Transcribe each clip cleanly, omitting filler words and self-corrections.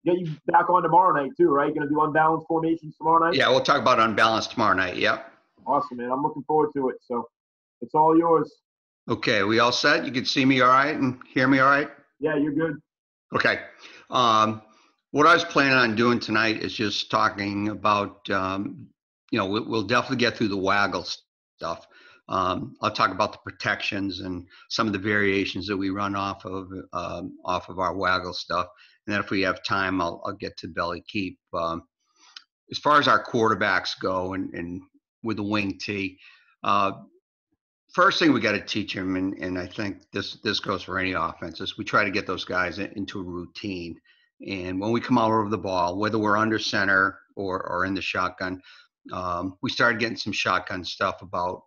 Get you back on tomorrow night too, right? Going to do unbalanced formations tomorrow night. Yeah, we'll talk about unbalanced tomorrow night. Yep. Awesome, man. I'm looking forward to it. So it's all yours. Okay, we all set? You can see me all right and hear me all right? Yeah, you're good. Okay. What I was planning on doing tonight is just talking about, we'll definitely get through the waggle stuff. I'll talk about the protections and some of the variations that we run off of our waggle stuff. And then if we have time, I'll get to belly keep. As far as our quarterbacks go and with the wing tee, first thing we got to teach them, and I think this goes for any offense, is we try to get those guys into a routine. And when we come out over the ball, whether we're under center or in the shotgun, we started getting some shotgun stuff about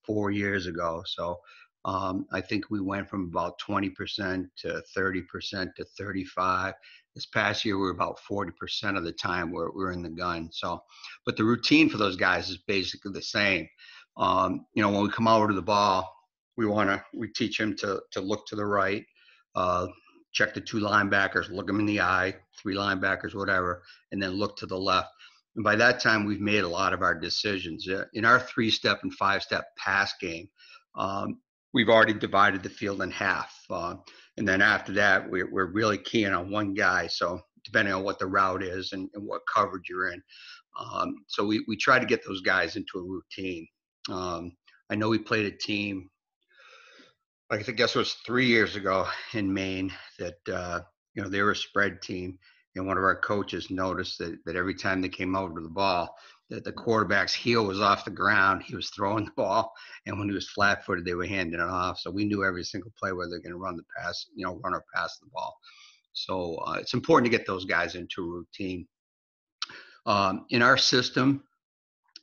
4 years ago. So I think we went from about 20% to 30% to 35%. This past year, we were about 40% of the time we're in the gun. So, but the routine for those guys is basically the same. When we come over to the ball, we teach them to look to the right, check the 2 linebackers, look them in the eye, 3 linebackers, whatever, and then look to the left. And by that time, we've made a lot of our decisions. In our 3-step and 5-step pass game, we've already divided the field in half. And then after that, we're really keying on one guy. So depending on what the route is and what coverage you're in. So we try to get those guys into a routine. I know we played a team, I guess it was 3 years ago in Maine that, they were a spread team. And one of our coaches noticed that every time they came over to the ball, that the quarterback's heel was off the ground. He was throwing the ball. And when he was flat-footed, they were handing it off. So we knew every single play whether they're going to run or pass the ball. So it's important to get those guys into a routine. In our system,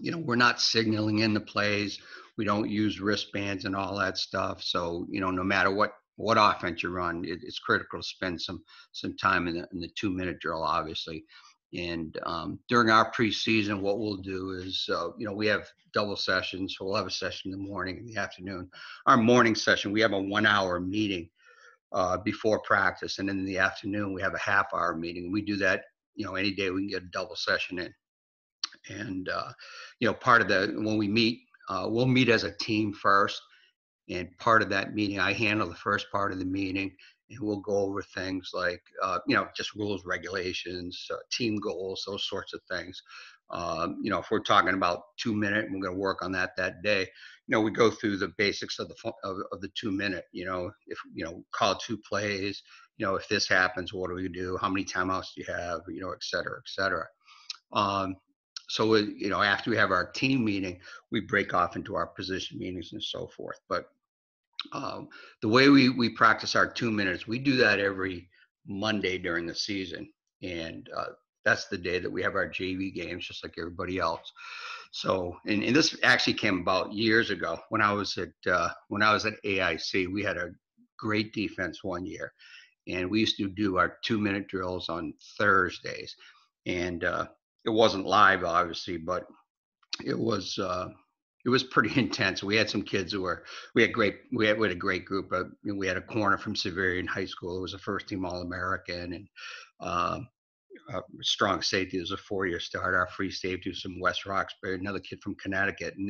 we're not signaling in the plays. We don't use wristbands and all that stuff. So, no matter what offense you run, it's critical to spend some time in the 2-minute drill, obviously. And during our preseason, what we'll do is, we have double sessions. So we'll have a session in the morning and the afternoon. Our morning session, we have a 1-hour meeting before practice. And in the afternoon, we have a half-hour meeting. We do that, any day we can get a double session in. And, part of when we meet, we'll meet as a team first. And part of that meeting, I handle the first part of the meeting, and we'll go over things like, just rules, regulations, team goals, those sorts of things. If we're talking about 2-minute, and we're going to work on that day, we go through the basics of the 2-minute, if, call 2 plays, if this happens, what do we do? How many timeouts do you have? Et cetera, et cetera. So, after we have our team meeting, we break off into our position meetings and so forth. But the way we practice our 2 minutes, we do that every Monday during the season. And that's the day that we have our JV games, just like everybody else. So, and this actually came about years ago when I was at AIC. We had a great defense one year. And we used to do our 2-minute drills on Thursdays. And it wasn't live, obviously, but it was pretty intense. We had some kids we had a great group. We had a corner from Severian High School. It was a first-team All-American, and a strong safety. It was a 4-year start. Our free safety was from West Roxbury, another kid from Connecticut, and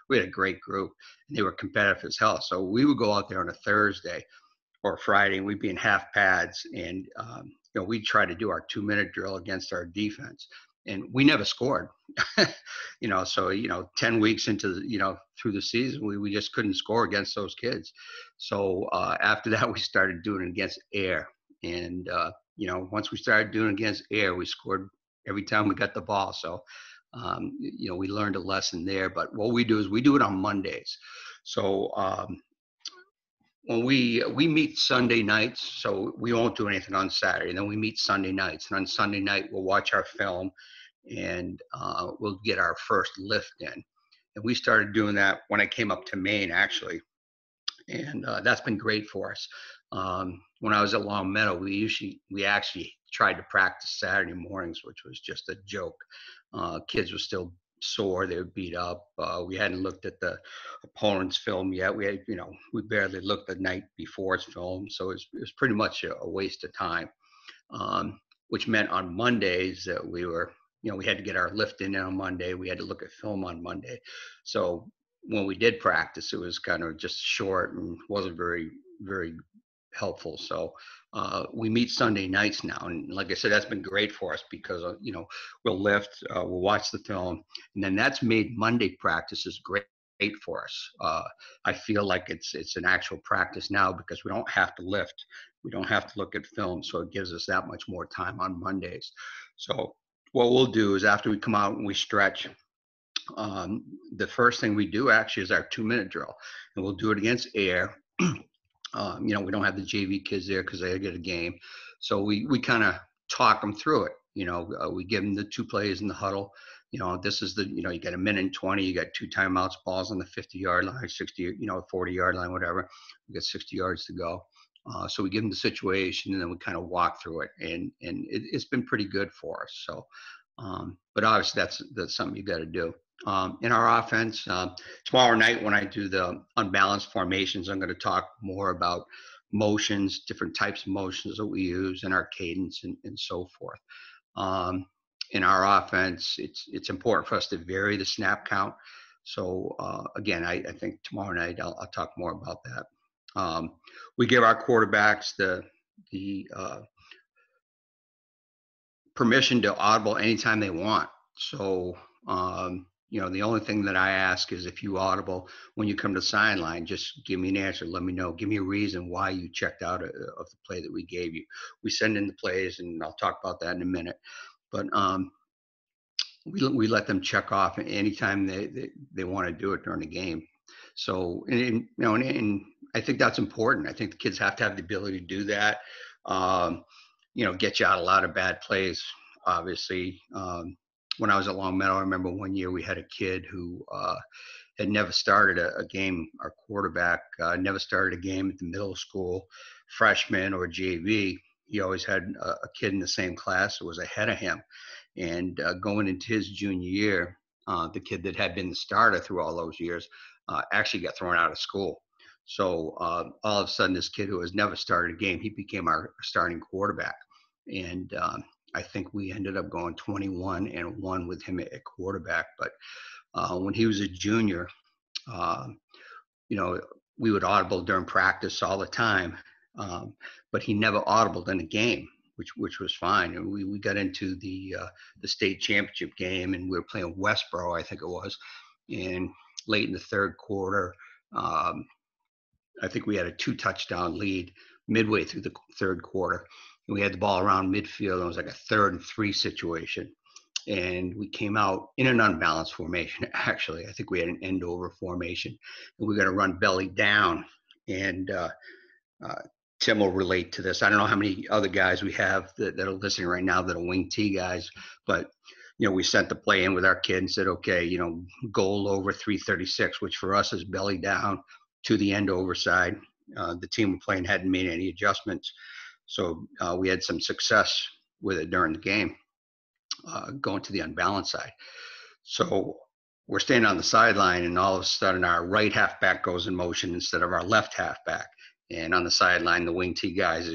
we had a great group, and they were competitive as hell. So we would go out there on a Thursday or Friday, and we'd be in half pads, and we'd try to do our 2-minute drill against our defense, and we never scored. So 10 weeks into through the season, we just couldn't score against those kids. So after that, we started doing it against air, and once we started doing it against air, we scored every time we got the ball. So we learned a lesson there. But what we do is we do it on Mondays. So when we meet Sunday nights, so we won't do anything on Saturday. And then we meet Sunday nights, and on Sunday night we'll watch our film, and we'll get our first lift in. And we started doing that when I came up to Maine, actually, and that's been great for us. When I was at Long Meadow, we actually tried to practice Saturday mornings, which was just a joke. Kids were still sore, they were beat up. We hadn't looked at the opponent's film yet. We barely looked the night before its film, so it was pretty much a waste of time. which meant on Mondays that we were, we had to get our lift in on Monday. We had to look at film on Monday. So when we did practice, it was kind of just short and wasn't very, very helpful. So we meet Sunday nights now. And like I said, that's been great for us because, we'll lift, we'll watch the film, and then that's made Monday practices great for us. I feel like it's an actual practice now because we don't have to lift. We don't have to look at film. So it gives us that much more time on Mondays. So what we'll do is after we come out and we stretch, the first thing we do actually is our 2-minute drill, and we'll do it against air. We don't have the JV kids there because they get a game. So we kind of talk them through it. We give them the 2 plays in the huddle. This is you got 1:20, you got 2 timeouts, balls on the 50-yard line, 60, 40-yard line, whatever. We got 60 yards to go. So we give them the situation, and then we kind of walk through it, and it's been pretty good for us. So, but obviously that's something you got to do. In our offense, tomorrow night when I do the unbalanced formations, I'm going to talk more about motions, different types of motions that we use, and our cadence and so forth. In our offense, it's important for us to vary the snap count. So again, I think tomorrow night I'll talk more about that. We give our quarterbacks the permission to audible anytime they want. So the only thing that I ask is if you audible when you come to sideline, just give me an answer. Let me know. Give me a reason why you checked out of the play that we gave you. We send in the plays, and I'll talk about that in a minute. But we let them check off anytime they want to do it during the game. So and I think that's important. I think the kids have to have the ability to do that. Get you out a lot of bad plays. Obviously, when I was at Long Meadow, I remember one year we had a kid who had never started a game. Our quarterback never started a game at the middle school, freshman or JV. He always had a kid in the same class that was ahead of him. And going into his junior year, the kid that had been the starter through all those years actually got thrown out of school. So all of a sudden, this kid who has never started a game, he became our starting quarterback. And I think we ended up going 21-1 with him at quarterback. But when he was a junior, we would audible during practice all the time, but he never audibled in a game, which was fine. And we got into the state championship game, and we were playing Westboro, I think it was, and late in the third quarter, I think we had a 2-touchdown lead midway through the third quarter. And we had the ball around midfield, and it was like a 3rd and 3 situation. And we came out in an unbalanced formation, actually. I think we had an end-over formation. And we got to run belly down. And Tim will relate to this. I don't know how many other guys we have that are listening right now that are wing T guys. But, we sent the play in with our kid and said, okay, goal over 336, which for us is belly down to the end-over side. The team we're playing hadn't made any adjustments. So we had some success with it during the game, going to the unbalanced side. So we're standing on the sideline, and all of a sudden our right halfback goes in motion instead of our left halfback. And on the sideline, the wing T guys,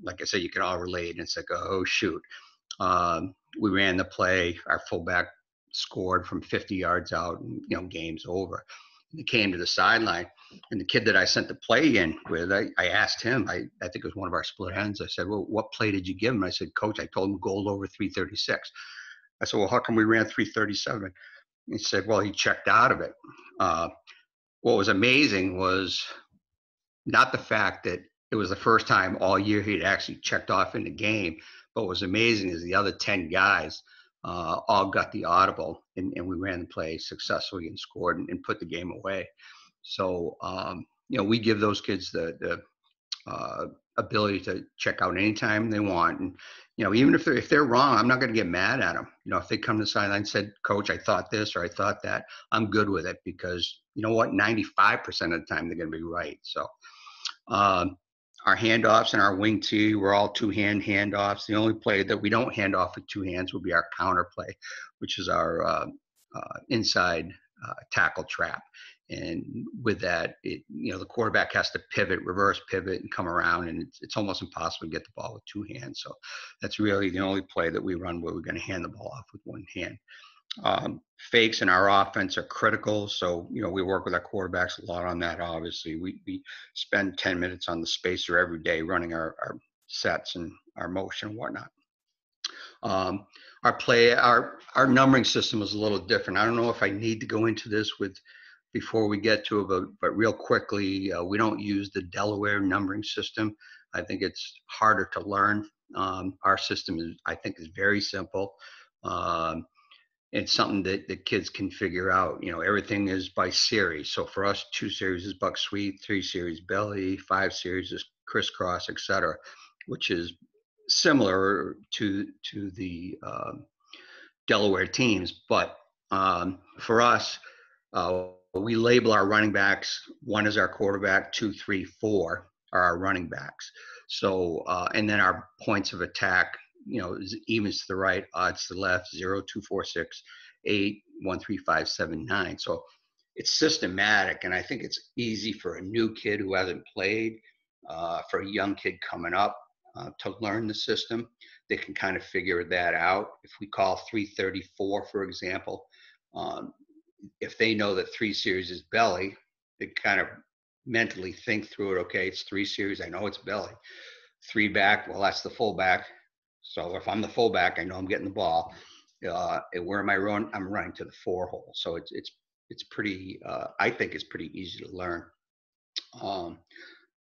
like I said, you can all relate. And it's like, oh, shoot. We ran the play. Our fullback scored from 50 yards out, and, game's over. He came to the sideline, and the kid that I sent the play in with, I asked him, I think it was one of our split ends. I said, well, what play did you give him? I said, Coach, I told him goal over 336. I said, well, how come we ran 337? He said, well, he checked out of it. What was amazing was not the fact that it was the first time all year he'd actually checked off in the game, but what was amazing is the other 10 guys all got the audible, and we ran the play successfully and scored and put the game away. So, we give those kids the ability to check out anytime they want. And, even if they're wrong, I'm not going to get mad at them. If they come to the sideline and said, Coach, I thought this or I thought that, I'm good with it because you know what? 95% of the time they're going to be right. So, our handoffs and our wing T were all 2-hand handoffs. The only play that we don't hand off with 2 hands would be our counter play, which is our inside tackle trap. And with that, the quarterback has to pivot, reverse pivot, and come around, and it's almost impossible to get the ball with two hands. So that's really the only play that we run where we're going to hand the ball off with one hand. Fakes in our offense are critical. So, we work with our quarterbacks a lot on that. Obviously, we spend 10 minutes on the spacer every day running our sets and our motion and whatnot. Our numbering system is a little different. I don't know if I need to go into this before we get to it, but real quickly, we don't use the Delaware numbering system. I think it's harder to learn. Our system I think is very simple. It's something that the kids can figure out. Everything is by series. So for us, 2 series is buck sweep, 3 series belly, 5 series is crisscross, etc., which is similar to the Delaware teams. But for us, we label our running backs. 1 is our quarterback, 2, 3, 4 are our running backs. So and then our points of attack, evens to the right, odds to the left, 0, 2, 4, 6, 8, 1, 3, 5, 7, 9. So it's systematic, and I think it's easy for a new kid who hasn't played, for a young kid coming up, to learn the system. They can kind of figure that out. If we call 334, for example, if they know that 3 series is belly, they kind of mentally think through it. Okay, it's 3 series. I know it's belly. 3 back. Well, that's the fullback. So if I'm the fullback, I know I'm getting the ball. Where am I running? I'm running to the 4 hole. So it's pretty. I think it's pretty easy to learn.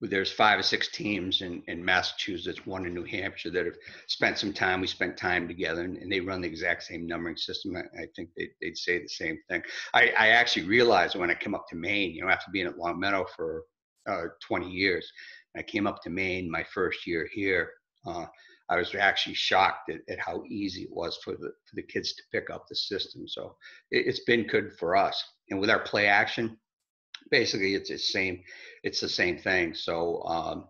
There's 5 or 6 teams in Massachusetts, 1 in New Hampshire, that have spent some time. We spent time together, and they run the exact same numbering system. I think they'd say the same thing. I actually realized when I came up to Maine, after being at Long Meadow for 20 years, I came up to Maine my first year here. I was actually shocked at how easy it was for the kids to pick up the system. So it's been good for us. And with our play action, basically it's the same thing. So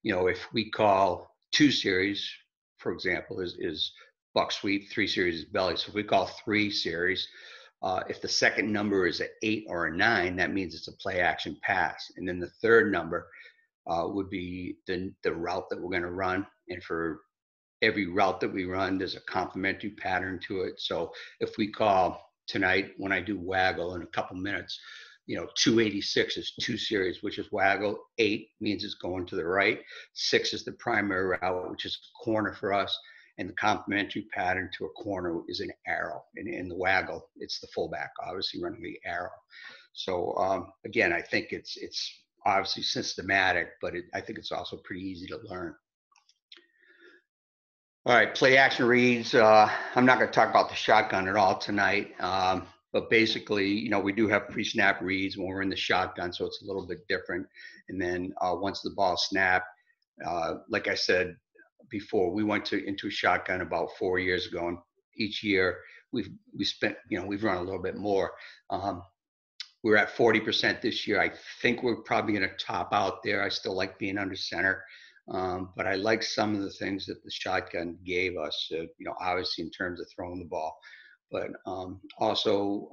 if we call 2 series, for example, is buck sweep, 3 series is belly. So if we call 3 series, if the second number is an 8 or a 9, that means it's a play action pass. And then the third number would be the route that we're going to run. And for every route that we run, there's a complementary pattern to it. So if we call tonight, when I do waggle in a couple minutes, 286 is 2 series, which is waggle. 8 means it's going to the right. 6 is the primary route, which is a corner for us. And the complementary pattern to a corner is an arrow. And in the waggle, it's the fullback, obviously running the arrow. So again, I think it's obviously systematic, but I think it's also pretty easy to learn. All right, play action reads. I'm not going to talk about the shotgun at all tonight. But basically, we do have pre-snap reads when we're in the shotgun, so it's a little bit different. And then once the ball snapped, like I said before, we went into a shotgun about 4 years ago, and each year we've run a little bit more. We're at 40% this year. I think we're probably going to top out there. I still like being under center, but I like some of the things that the shotgun gave us. Obviously in terms of throwing the ball. But also,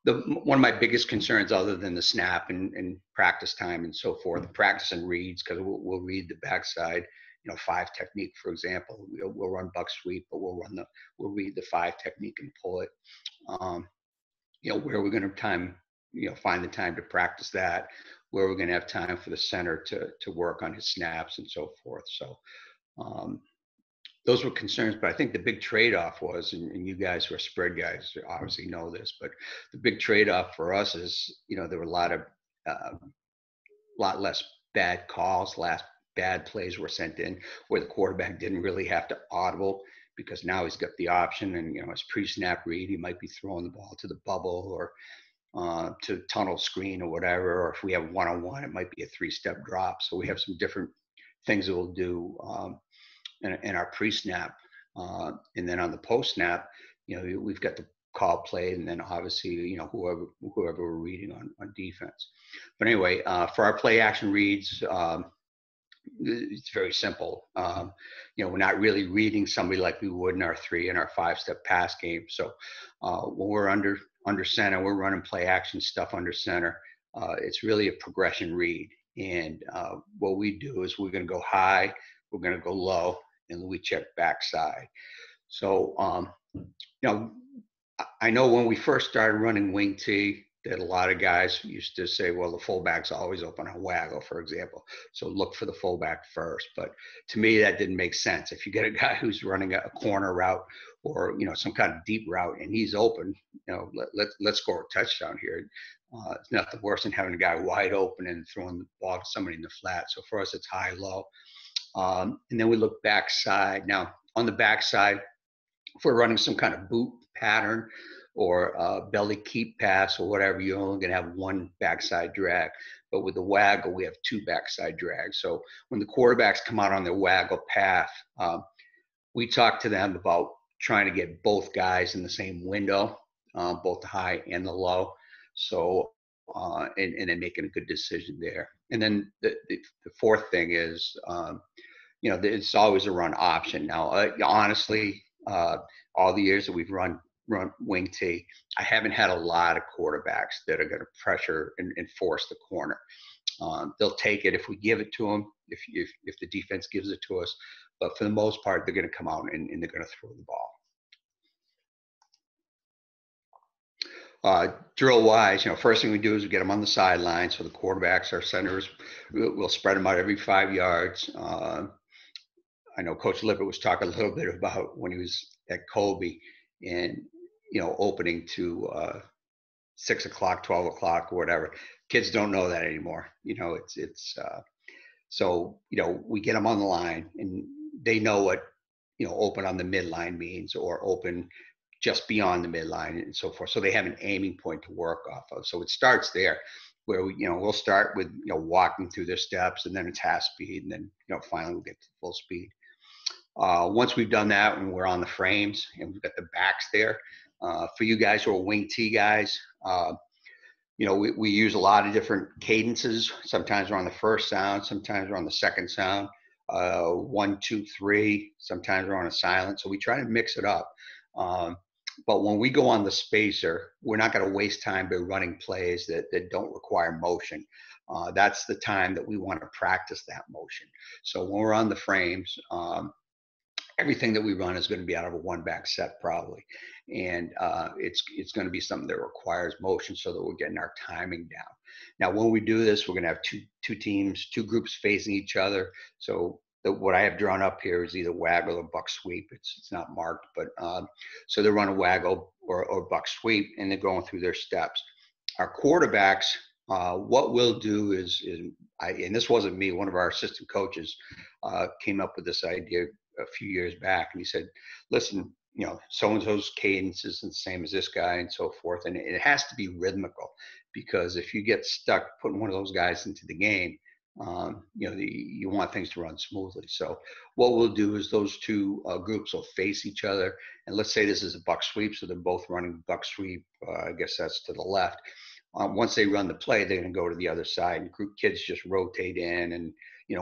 one of my biggest concerns, other than the snap and practice time and so forth, practice and reads, because we'll read the backside. 5 technique, for example. We'll run buck sweep, but we'll read the 5 technique and pull it. Where we're going to find the time to practice that. Where we're going to have time for the center to work on his snaps and so forth. So. Those were concerns, but I think the big trade-off was, and you guys who are spread guys obviously know this, but the big trade-off for us is, there were a lot less bad calls, last bad plays were sent in, where the quarterback didn't really have to audible, because now he's got the option, and his pre-snap read, he might be throwing the ball to the bubble or to tunnel screen or whatever, or if we have one-on-one, it might be a 3-step drop. So we have some different things that we'll do. In our pre-snap, and then on the post-snap, we've got the call play, and then obviously, whoever we're reading on defense. But anyway, for our play action reads, it's very simple. We're not really reading somebody like we would in our 3 and our 5-step pass game. So when we're under center, we're running play action stuff under center. It's really a progression read. And what we do is we're going to go high, we're going to go low, and we check backside. So, I know when we first started running wing T, that a lot of guys used to say, well, the fullback's always open on Waggle, for example. So look for the fullback first. But to me, that didn't make sense. If you get a guy who's running a corner route or, some kind of deep route and he's open, let's score a touchdown here. It's nothing worse than having a guy wide open and throwing the ball to somebody in the flat. So for us, it's high, low. And then we look backside. Now, on the backside, if we're running some kind of boot pattern or belly keep pass or whatever, you're only going to have one backside drag. But with the Waggle, we have two backside drags. So when the quarterbacks come out on their Waggle path, we talk to them about trying to get both guys in the same window, both the high and the low. So, and then making a good decision there. And then the fourth thing is, it's always a run option. Now, honestly, all the years that we've run wing T, I haven't had a lot of quarterbacks that are going to pressure and force the corner. They'll take it if we give it to them, if the defense gives it to us. But for the most part, they're going to come out and they're going to throw the ball. Drill wise, first thing we do is we get them on the sideline. So the quarterbacks, our centers, we'll spread them out every 5 yards. I know Coach Lippert was talking a little bit about when he was at Kobe and, opening to 6 o'clock, 12 o'clock, or whatever. Kids don't know that anymore. So, we get them on the line and they know what, open on the midline means or open just beyond the midline and so forth. So they have an aiming point to work off of. So it starts there where we'll start with, walking through their steps and then it's half speed. And then, finally we'll get to full speed. Once we've done that and we're on the frames and we've got the backs there, for you guys who are wing T guys, we use a lot of different cadences. Sometimes we're on the first sound, sometimes we're on the second sound, 1, 2, 3, sometimes we're on a silent. So we try to mix it up. But when we go on the spacer, we're not going to waste time by running plays that don't require motion. That's the time that we want to practice that motion. So when we're on the frames, everything that we run is going to be out of a one back set probably. And it's going to be something that requires motion so that we're getting our timing down. Now, when we do this, we're going to have two teams, two groups facing each other. So what I have drawn up here is either Waggle or buck sweep. It's not marked, but so they run a Waggle or buck sweep and they're going through their steps. Our quarterbacks, what we'll do is and this wasn't me, one of our assistant coaches came up with this idea a few years back, and he said, listen, so-and-so's cadence isn't the same as this guy and so forth. And it has to be rhythmical, because if you get stuck putting one of those guys into the game, you want things to run smoothly. So what we'll do is those two groups will face each other. And let's say this is a buck sweep. So they're both running buck sweep. I guess that's to the left. Once they run the play, they're going to go to the other side, and group kids just rotate in. And,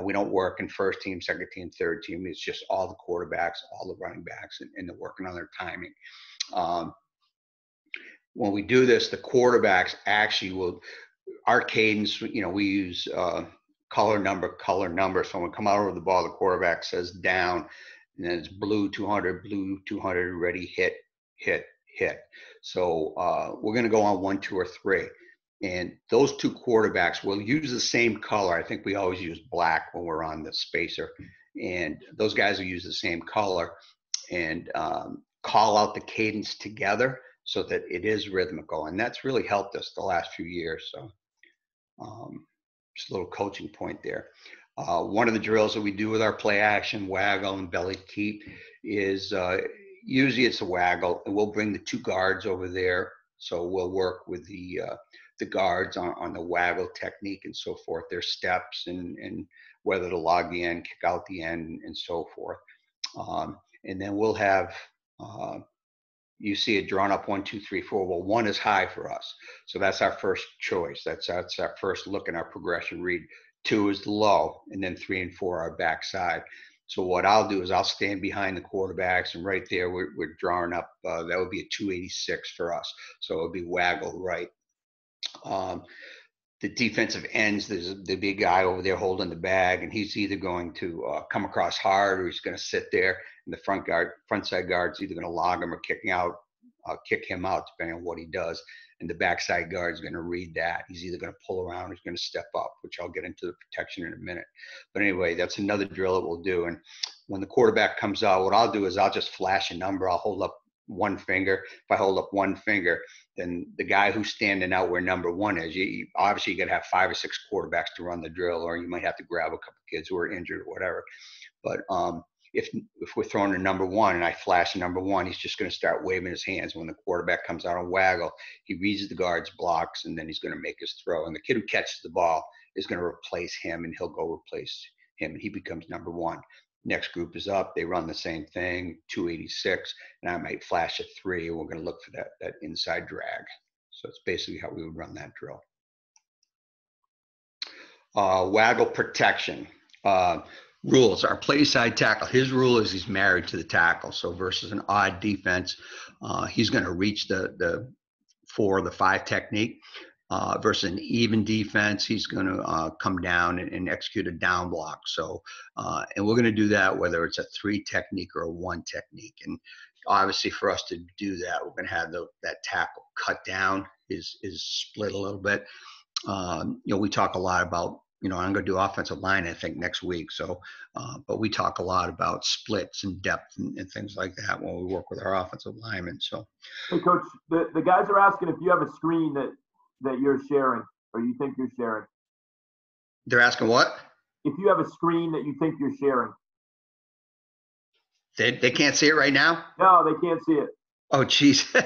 we don't work in first team, second team, third team. It's just all the quarterbacks, all the running backs, and they're working on their timing. When we do this, the quarterbacks actually will, our cadence, we use color number. So when we come out over the ball, the quarterback says down, and then it's blue 200, ready, hit. So we're going to go on 1, 2, or 3. And those two quarterbacks will use the same color. I think we always use black when we're on the spacer. And those guys will use the same color and call out the cadence together so that it is rhythmical. And that's really helped us the last few years. So just a little coaching point there. One of the drills that we do with our play action, Waggle and belly keep, is usually it's a Waggle, and we'll bring the two guards over there. So we'll work with the guards on the Waggle technique and so forth, their steps and whether to log the end, kick out the end, and so forth. And then we'll have, you see it drawn up 1, 2, 3, 4. Well, 1 is high for us. So that's our first choice. That's our first look in our progression read. 2 is low, and then 3 and 4 are backside. So what I'll do is I'll stand behind the quarterbacks, and right there we're drawing up, that would be a 286 for us. So it would be Waggle right. the defensive ends, there's the big guy over there holding the bag, and he's either going to come across hard, or he's going to sit there, and the front side guard's either going to log him or kick him out, depending on what he does. And the backside guard is going to read that. He's either going to pull around or he's going to step up, which I'll get into the protection in a minute. But anyway, that's another drill that we'll do. And when the quarterback comes out, what I'll do is I'll just flash a number. I'll hold up one finger. If I hold up one finger, then the guy who's standing out where number one is, obviously you got to have 5 or 6 quarterbacks to run the drill, or you might have to grab a couple kids who are injured or whatever. But if we're throwing a number one and I flash a number one, he's just going to start waving his hands. When the quarterback comes out on waggle, he reads the guard's blocks, and then he's going to make his throw. And the kid who catches the ball is going to replace him, and he'll go replace him, and he becomes number one. Next group is up. They run the same thing, 286, and I might flash a 3, and we're going to look for that inside drag. So it's basically how we would run that drill. Waggle protection. Rules. Our play side tackle, his rule is he's married to the tackle. So versus an odd defense, he's going to reach the 4 or the 5 technique. Versus an even defense, he's going to come down and execute a down block. So, and we're going to do that whether it's a 3 technique or a 1 technique. And obviously, for us to do that, we're going to have that tackle cut down, is split a little bit. We talk a lot about, I'm going to do offensive line, I think, next week. So, but we talk a lot about splits and depth and things like that when we work with our offensive linemen. So, hey, Coach, the guys are asking if you have a screen that you're sharing, or you think you're sharing. They're asking what? If you have a screen that you think you're sharing. They can't see it right now? No, they can't see it. Oh, geez. Yeah,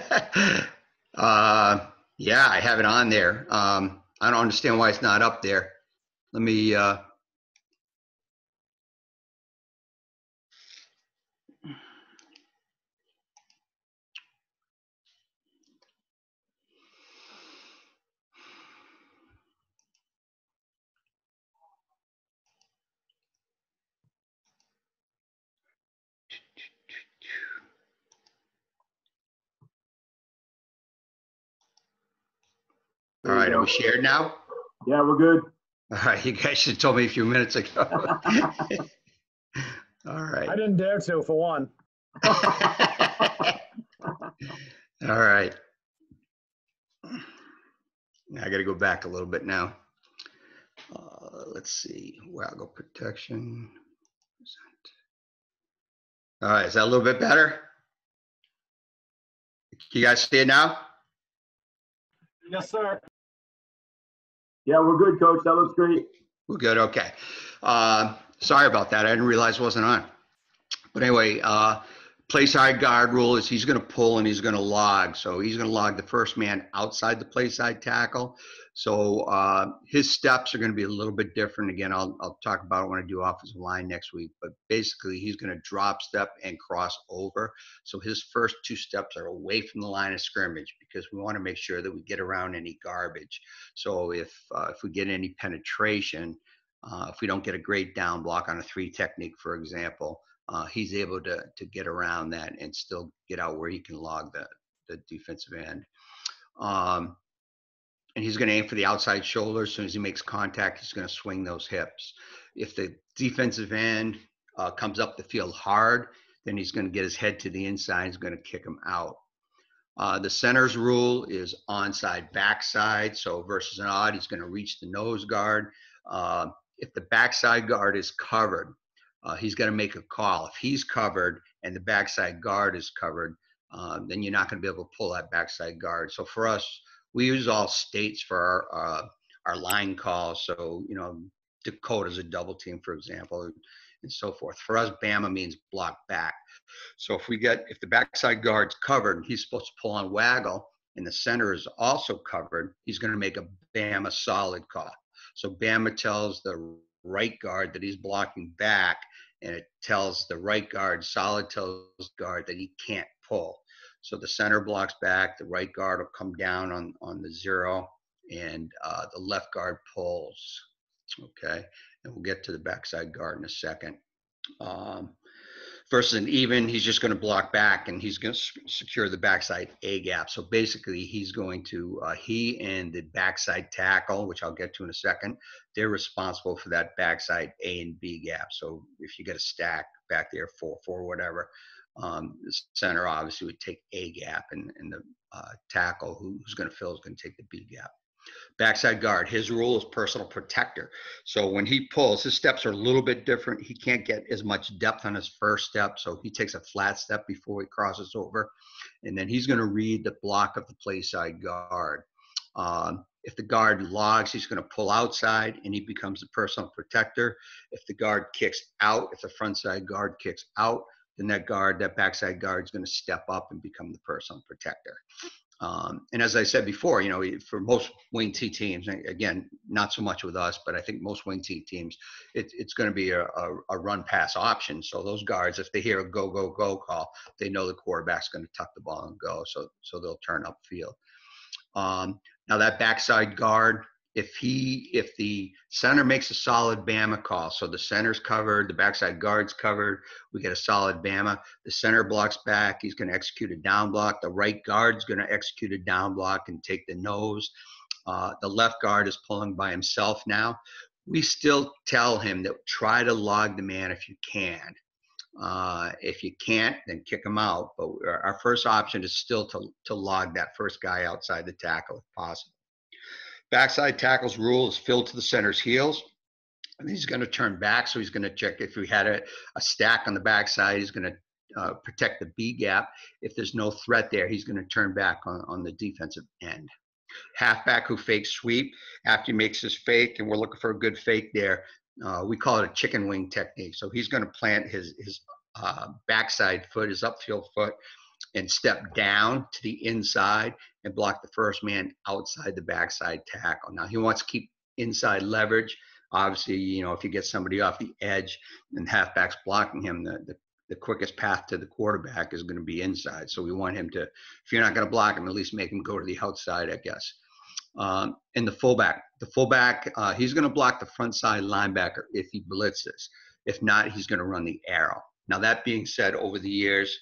I have it on there. I don't understand why it's not up there. Let me, all right, are we shared now? Yeah, we're good. All right, you guys should have told me a few minutes ago. All right. I didn't dare to, for one. All right. I got to go back a little bit now. Let's see. Waggle protection. All right, is that a little bit better? You guys see it now? Yes, sir. Yeah, we're good, Coach. That looks great. We're good. Okay. Sorry about that. I didn't realize it wasn't on. But anyway, play side guard rule is he's going to pull and he's going to log. So he's going to log the first man outside the play side tackle. So his steps are going to be a little bit different. Again, I'll talk about it when I do offensive line next week. But basically, he's going to drop step and cross over. So his first 2 steps are away from the line of scrimmage, because we want to make sure that we get around any garbage. So if we get any penetration, if we don't get a great down block on a 3 technique, for example, he's able to get around that and still get out where he can log the defensive end. And he's going to aim for the outside shoulder. As soon as he makes contact, he's going to swing those hips. If the defensive end comes up the field hard, then he's going to get his head to the inside. He's going to kick him out. The center's rule is onside, backside. So versus an odd, he's going to reach the nose guard. If the backside guard is covered, he's got to make a call. If he's covered and the backside guard is covered, then you're not going to be able to pull that backside guard. So for us, we use all states for our line calls. So, Dakota's a double team, for example, and so forth. For us, Bama means block back. So if the backside guard's covered, he's supposed to pull on waggle, and the center is also covered, he's going to make a Bama solid call. So Bama tells the right guard that he's blocking back, and it tells the right guard, solid tells the guard that he can't pull. So the center blocks back, the right guard will come down on the 0, and the left guard pulls. Okay, and we'll get to the backside guard in a second. versus an even, he's just going to block back and he's going to secure the backside A gap. So basically he's going to, he and the backside tackle, which I'll get to in a second, they're responsible for that backside A and B gap. So if you get a stack back there, 4-4, whatever, the center obviously would take A gap, and the tackle who's going to fill is going to take the B gap. Backside guard, his rule is personal protector. So when he pulls, his steps are a little bit different. He can't get as much depth on his first step, so he takes a flat step before he crosses over. And then he's going to read the block of the play side guard. If the guard logs, he's going to pull outside, and he becomes the personal protector. If the guard kicks out, if the front side guard kicks out, then that backside guard is going to step up and become the personal protector. And as I said before, for most wing T teams, again, not so much with us, but I think most wing T teams, it's going to be a run pass option. So those guards, if they hear a go, go, go call, they know the quarterback's going to tuck the ball and go. So they'll turn upfield. Now that backside guard, if the center makes a solid Bama call, so the center's covered, the backside guard's covered, we get a solid Bama. The center blocks back, he's going to execute a down block. The right guard's going to execute a down block and take the nose. The left guard is pulling by himself now. We still tell him that try to log the man if you can. If you can't, then kick him out. But our first option is still to log that first guy outside the tackle if possible. Backside tackle's rule is fill to the center's heels. And he's going to turn back, so he's going to check if we had a stack on the backside. He's going to protect the B gap. If there's no threat there, he's going to turn back on the defensive end. Halfback who fakes sweep, after he makes his fake, and we're looking for a good fake there, we call it a chicken wing technique. So he's going to plant his backside foot, his upfield foot, and step down to the inside and block the first man outside the backside tackle. Now he wants to keep inside leverage. Obviously, if you get somebody off the edge and halfback's blocking him, the quickest path to the quarterback is going to be inside. So we want him to, if you're not going to block him, at least make him go to the outside, I guess. And the fullback, he's going to block the front side linebacker if he blitzes. If not, he's going to run the arrow. Now that being said, over the years,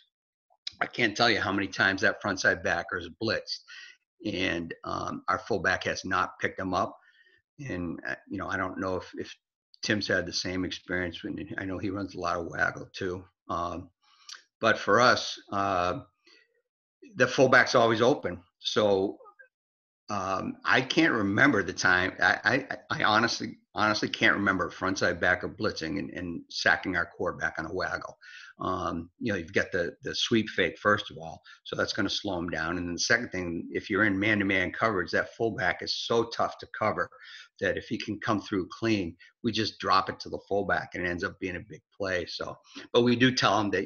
I can't tell you how many times that front side backer is blitzed, and our fullback has not picked him up. And I don't know if Tim's had the same experience. I know he runs a lot of waggle too. But for us, the fullback's always open. So I can't remember the time. I honestly can't remember a frontside backer blitzing and sacking our quarterback on a waggle. You've got the sweep fake, first of all, so that's going to slow him down. And then the second thing, if you're in man-to-man coverage, that fullback is so tough to cover that if he can come through clean, we just drop it to the fullback and it ends up being a big play. So, but we do tell him that,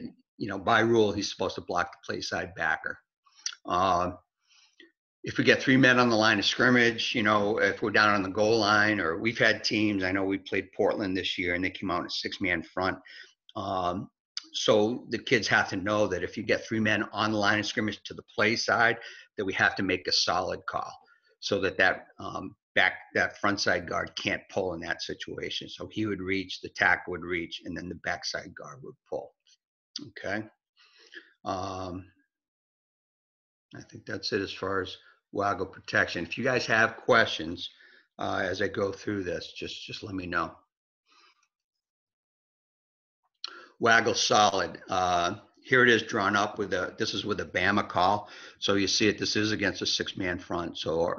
by rule, he's supposed to block the play side backer. If we get 3 men on the line of scrimmage, if we're down on the goal line, or we've had teams, I know we played Portland this year and they came out in a 6-man front. So the kids have to know that if you get 3 men on the line of scrimmage to the play side, that we have to make a solid call so that front side guard can't pull in that situation. So he would reach, the tackle would reach, and then the backside guard would pull. Okay. I think that's it as far as waggle protection. If you guys have questions as I go through this, just let me know. Waggle solid. Here it is drawn up this is with a Bama call. So you see it, this is against a 6-man front. So,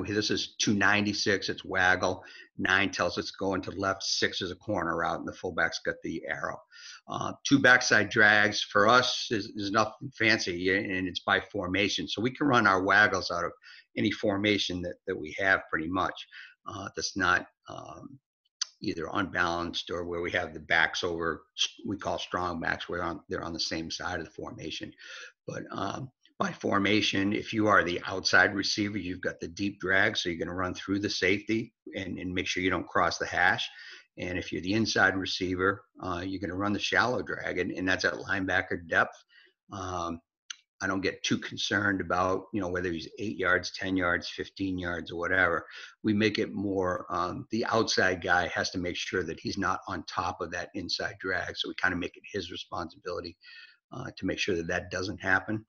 this is 296, it's waggle. 9 tells it's going to the left, 6 is a corner route, and the fullback's got the arrow. 2 backside drags for us is nothing fancy, and it's by formation. So we can run our waggles out of any formation that we have pretty much. That's not either unbalanced or where we have the backs over, we call strong backs, where they're on the same side of the formation. But by formation, if you are the outside receiver, you've got the deep drag, so you're going to run through the safety and make sure you don't cross the hash. And if you're the inside receiver, you're going to run the shallow drag, and that's at linebacker depth. I don't get too concerned about, whether he's 8 yards, 10 yards, 15 yards, or whatever. We make it more, the outside guy has to make sure that he's not on top of that inside drag. So we kind of make it his responsibility to make sure that that doesn't happen.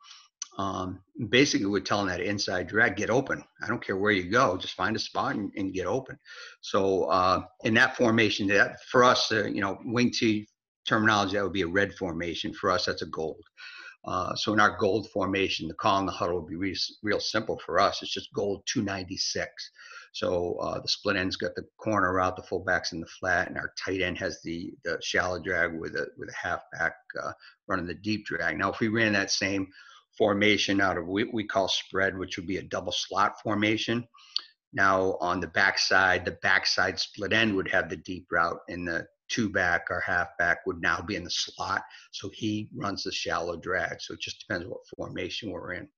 Basically, we're telling that inside drag, get open. I don't care where you go, just find a spot and get open. So in that formation, that for us, wing T terminology, that would be a red formation. For us, that's a gold. So in our gold formation, the call in the huddle would be real simple for us. It's just gold 296. So the split end's got the corner route, the fullback's in the flat, and our tight end has the shallow drag with a halfback running the deep drag. Now, if we ran that same formation out of what we call spread, which would be a double slot formation. Now on the backside split end would have the deep route, and the two back or halfback would now be in the slot. So he runs the shallow drag. So it just depends what formation we're in.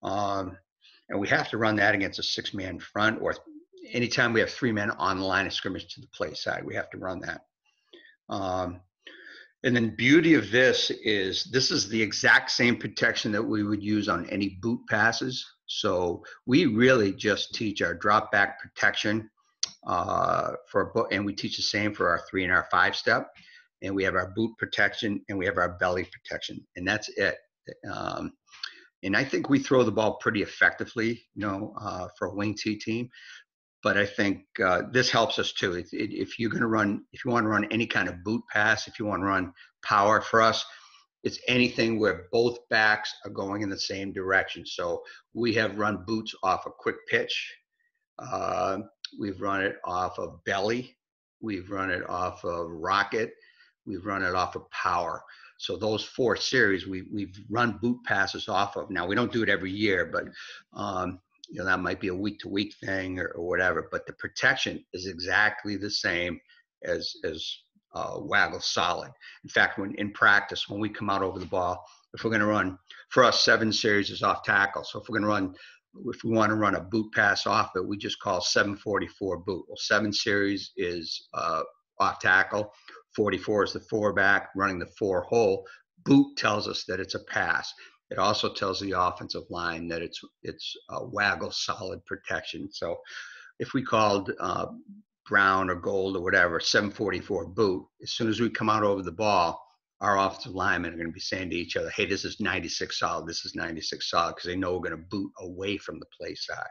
And we have to run that against a 6-man front, or anytime we have 3 men on the line of scrimmage to the play side, we have to run that. And then beauty of this is the exact same protection that we would use on any boot passes. So we really just teach our drop back protection and we teach the same for our 3 and our 5 step. And we have our boot protection and we have our belly protection, and that's it. And I think we throw the ball pretty effectively, for a wing T team. But I think this helps us too. If you want to run any kind of boot pass, if you want to run power for us, it's anything where both backs are going in the same direction. So we have run boots off a quick pitch. We've run it off of belly. We've run it off of rocket. We've run it off of power. So those 4 series we've run boot passes off of. Now we don't do it every year, but that might be a week-to-week thing or whatever, but the protection is exactly the same as Waggle solid. In fact, in practice, when we come out over the ball, if we're going to run, for us, 7 series is off tackle. So if we want to run a boot pass off it, we just call 744 boot. Well, 7 series is off tackle, 44 is the 4 back running the 4 hole. Boot tells us that it's a pass. It also tells the offensive line that it's a Waggle solid protection. So if we called brown or gold or whatever, 744 boot, as soon as we come out over the ball, our offensive linemen are going to be saying to each other, hey, this is 96 solid, this is 96 solid, because they know we're going to boot away from the play side.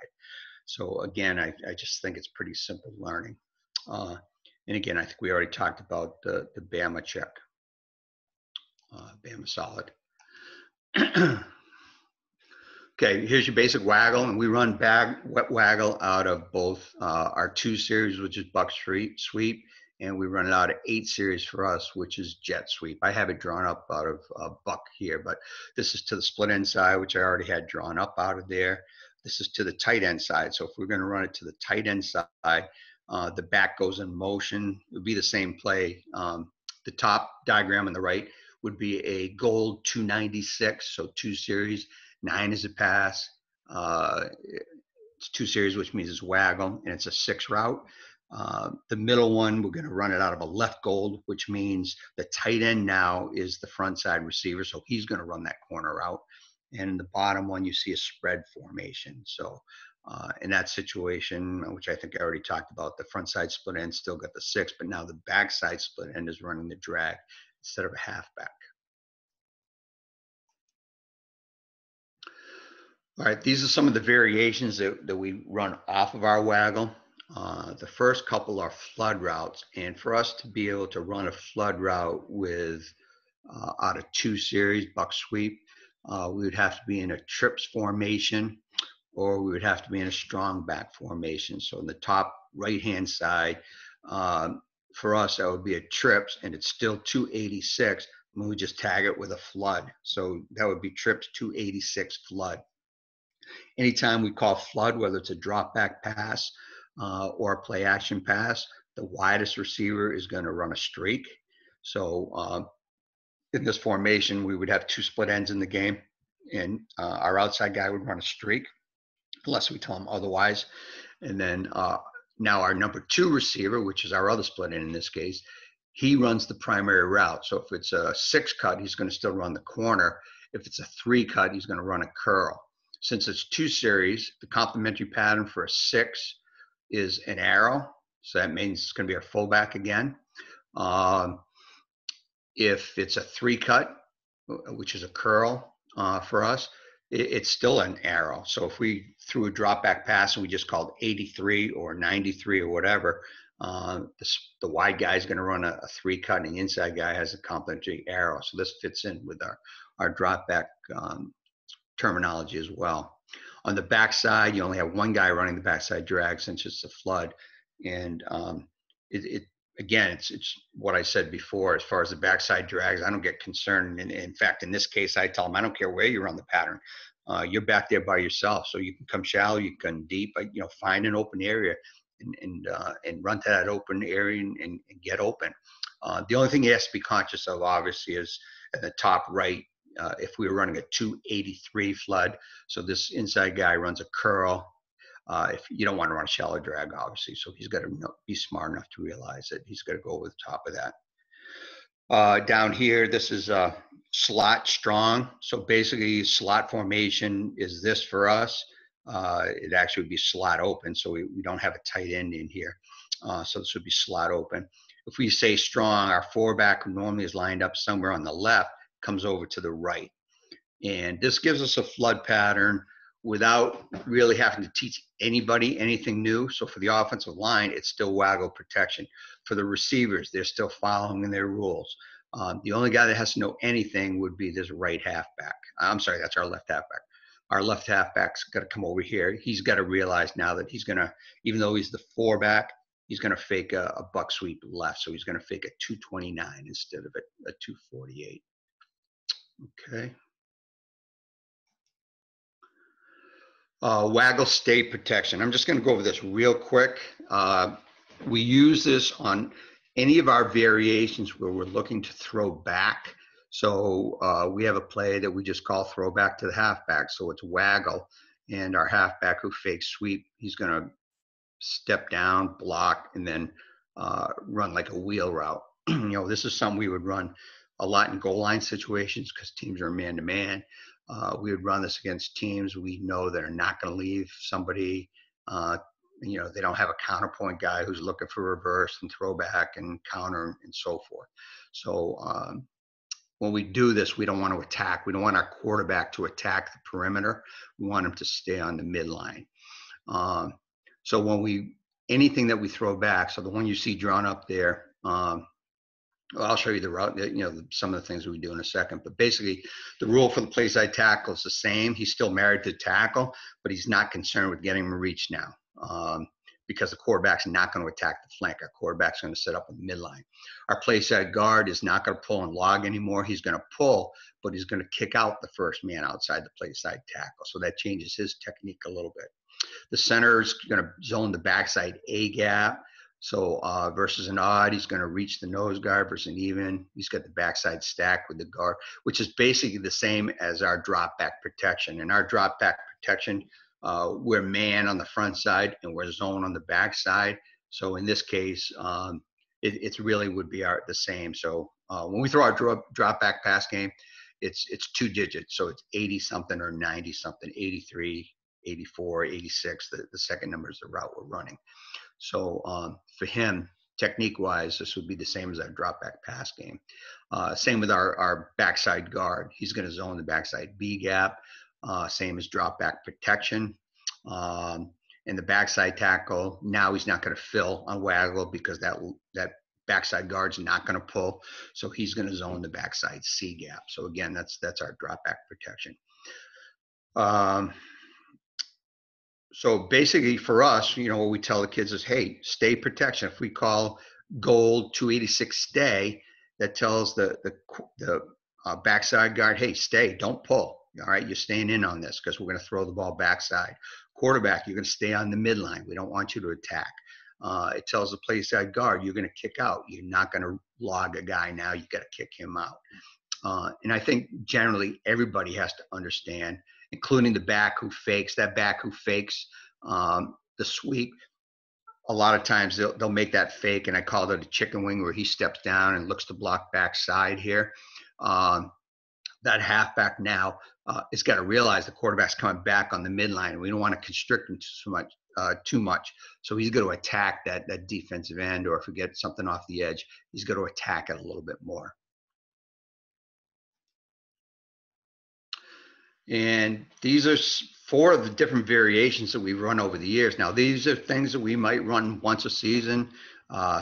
So again, I just think it's pretty simple learning. And again, I think we already talked about the Bama check, Bama solid. Okay, here's your basic Waggle, and we run wet Waggle out of both our 2 series, which is buck sweep, and we run it out of 8 series for us, which is jet sweep. I have it drawn up out of buck here, but this is to the split end side, which I already had drawn up out of there. This is to the tight end side. So if we're going to run it to the tight end side, the back goes in motion. It would be the same play. The top diagram on the right would be a gold 296, so 2 series. 9 is a pass. It's 2 series, which means it's Waggle, and it's a 6 route. The middle one, we're going to run it out of a left gold, which means the tight end now is the front side receiver, so he's going to run that corner route. And in the bottom one, you see a spread formation. So in that situation, which I think I already talked about, the front side split end still got the 6, but now the backside split end is running the drag instead of a halfback. All right, these are some of the variations that we run off of our Waggle. The first couple are flood routes, and for us to be able to run a flood route with out of 2 series buck sweep, we would have to be in a trips formation, or we would have to be in a strong back formation. So in the top right-hand side, for us, that would be a trips, and it's still 286, and we just tag it with a flood. So that would be trips 286 flood. Anytime we call flood, whether it's a drop back pass or a play action pass, the widest receiver is going to run a streak. So in this formation, we would have 2 split ends in the game, and our outside guy would run a streak unless we tell him otherwise. And then now our number 2 receiver, which is our other split end in this case, he runs the primary route. So if it's a 6 cut, he's going to still run the corner. If it's a 3 cut, he's going to run a curl. Since it's 2 series, the complementary pattern for a 6 is an arrow. So that means it's going to be our fullback again. If it's a 3 cut, which is a curl for us, it's still an arrow. So if we threw a drop back pass and we just called 83 or 93 or whatever, the wide guy is going to run a 3 cut and the inside guy has a complementary arrow. So this fits in with our drop back terminology as well. On the backside, you only have one guy running the backside drag since it's a flood. And again, it's what I said before, as far as the backside drags, I don't get concerned. And in fact, in this case, I tell them, I don't care where you run the pattern. You're back there by yourself. So you can come shallow, you can deep, find an open area and run to that open area and get open. The only thing he has to be conscious of, obviously, is at the top right, if we were running a 283 flood, so this inside guy runs a curl. If you don't want to run a shallow drag, obviously, so he's got to be smart enough to realize that he's got to go over the top of that. Down here, this is slot strong. So basically, slot formation is this for us. It actually would be slot open, so we don't have a tight end in here. So this would be slot open. If we say strong, our 4-back normally is lined up somewhere on the left, comes over to the right. And this gives us a flood pattern without really having to teach anybody anything new. So for the offensive line, it's still waggle protection. For the receivers, they're still following their rules. The only guy that has to know anything would be this right halfback. I'm sorry, that's our left halfback. Our left halfback's got to come over here. He's got to realize now that he's going to, even though he's the 4-back, he's going to fake a buck sweep left. So he's going to fake a 229 instead of a 248. Okay. Waggle stay protection. I'm just going to go over this real quick. We use this on any of our variations where we're looking to throw back. So we have a play that we just call throw back to the halfback. So it's waggle, and our halfback who fakes sweep, he's going to step down, block, and then run like a wheel route. This is something we would run a lot in goal line situations because teams are man-to-man. We would run this against teams we know that are not going to leave somebody. They don't have a counterpoint guy who's looking for reverse and throwback and counter and so forth. So when we do this, we don't want to attack. We don't want our quarterback to attack the perimeter. We want him to stay on the midline. So when anything that we throw back, so the one you see drawn up there, I'll show you the route, some of the things we do in a second, but basically the rule for the play side tackle is the same. He's still married to tackle, but he's not concerned with getting him a reach now because the quarterback's not going to attack the flank. Our quarterback's going to set up in the midline. Our play side guard is not going to pull and log anymore. He's going to pull, but he's going to kick out the first man outside the play side tackle. So that changes his technique a little bit. The center is going to zone the backside A gap. So versus an odd, he's going to reach the nose guard versus an even. He's got the backside stack with the guard, which is basically the same as our drop back protection. And our drop back protection, we're man on the front side and we're zone on the back side. So in this case, it really would be the same. So when we throw our drop back pass game, it's 2 digits. So it's 80 something or 90 something, 83, 84, 86. The second number is the route we're running. So for him, technique-wise, this would be the same as our drop-back pass game. Same with our backside guard. He's going to zone the backside B gap, same as drop-back protection. And the backside tackle, now he's not going to fill on waggle because that backside guard's not going to pull. So he's going to zone the backside C gap. So again, that's our drop-back protection. So basically for us, what we tell the kids is, hey, stay protection. If we call gold 286 stay, that tells the backside guard, hey, stay, don't pull. All right, you're staying in on this because we're going to throw the ball backside. Quarterback, you're going to stay on the midline. We don't want you to attack. It tells the play side guard, you're going to kick out. You're not going to log a guy now. You got to kick him out. And I think generally everybody has to understand, including the back who fakes. That back who fakes the sweep, a lot of times they'll make that fake, and I call it a chicken wing where he steps down and looks to block backside here. that halfback now has got to realize the quarterback's coming back on the midline, and we don't want to constrict him too much. So he's going to attack that defensive end, or if we get something off the edge, he's going to attack it a little bit more. And these are 4 of the different variations that we've run over the years. Now, these are things that we might run once a season.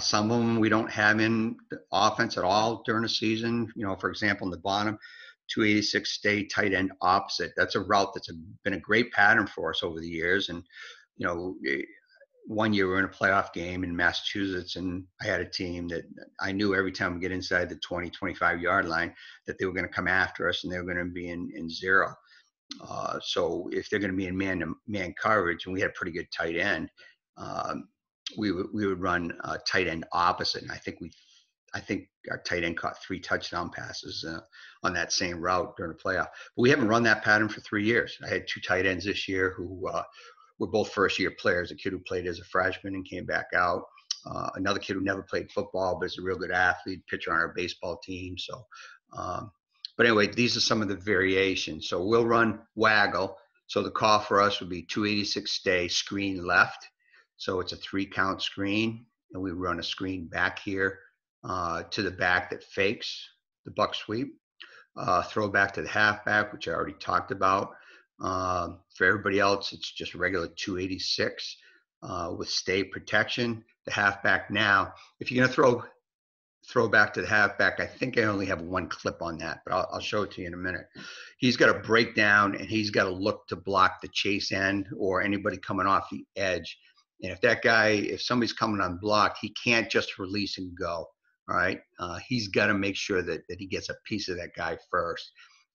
Some of them we don't have in offense at all during a season. You know, for example, in the bottom, 286 stay tight end opposite. That's a route that's been a great pattern for us over the years. And, you know, one year we were in a playoff game in Massachusetts, and I had a team that I knew every time we get inside the 20, 25-yard line that they were going to come after us and they were going to be in zero. So if they're going to be in man-to-man coverage, and we had a pretty good tight end, we would run tight end opposite. And I think our tight end caught 3 touchdown passes on that same route during the playoff. But we haven't run that pattern for 3 years. I had 2 tight ends this year who were both first-year players. A kid who played as a freshman and came back out. Another kid who never played football but is a real good athlete, pitcher on our baseball team. So, but anyway, these are some of the variations. So we'll run waggle. So the call for us would be 286 stay, screen left. So it's a 3-count screen, and we run a screen back here to the back that fakes the buck sweep. Throw back to the halfback, which I already talked about. For everybody else, it's just regular 286 with stay protection. The halfback now, if you're going to throw back to the halfback, I think I only have 1 clip on that, but I'll show it to you in a minute. He's got to break down, and he's got to look to block the chase end or anybody coming off the edge. And if somebody's coming unblocked, he can't just release and go. All right. He's got to make sure that he gets a piece of that guy first.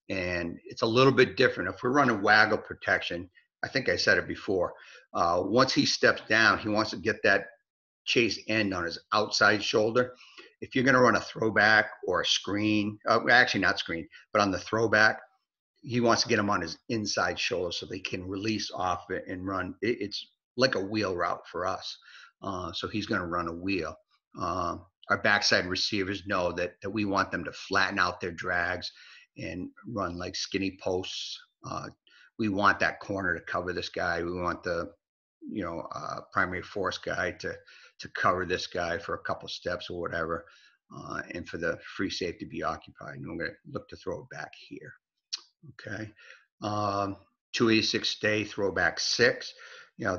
And it's a little bit different. If we're running waggle protection, I think I said it before, once he steps down, he wants to get that chase end on his outside shoulder. If you're going to run a throwback or a screen, actually not screen, but on the throwback, he wants to get him on his inside shoulder so they can release off it and run. It's like a wheel route for us. So he's going to run a wheel. Our backside receivers know that we want them to flatten out their drags and run like skinny posts. We want that corner to cover this guy. We want the primary force guy to cover this guy for a couple steps or whatever, and for the free safety to be occupied. And we're going to look to throw it back here. Okay. 286 stay, throwback 6.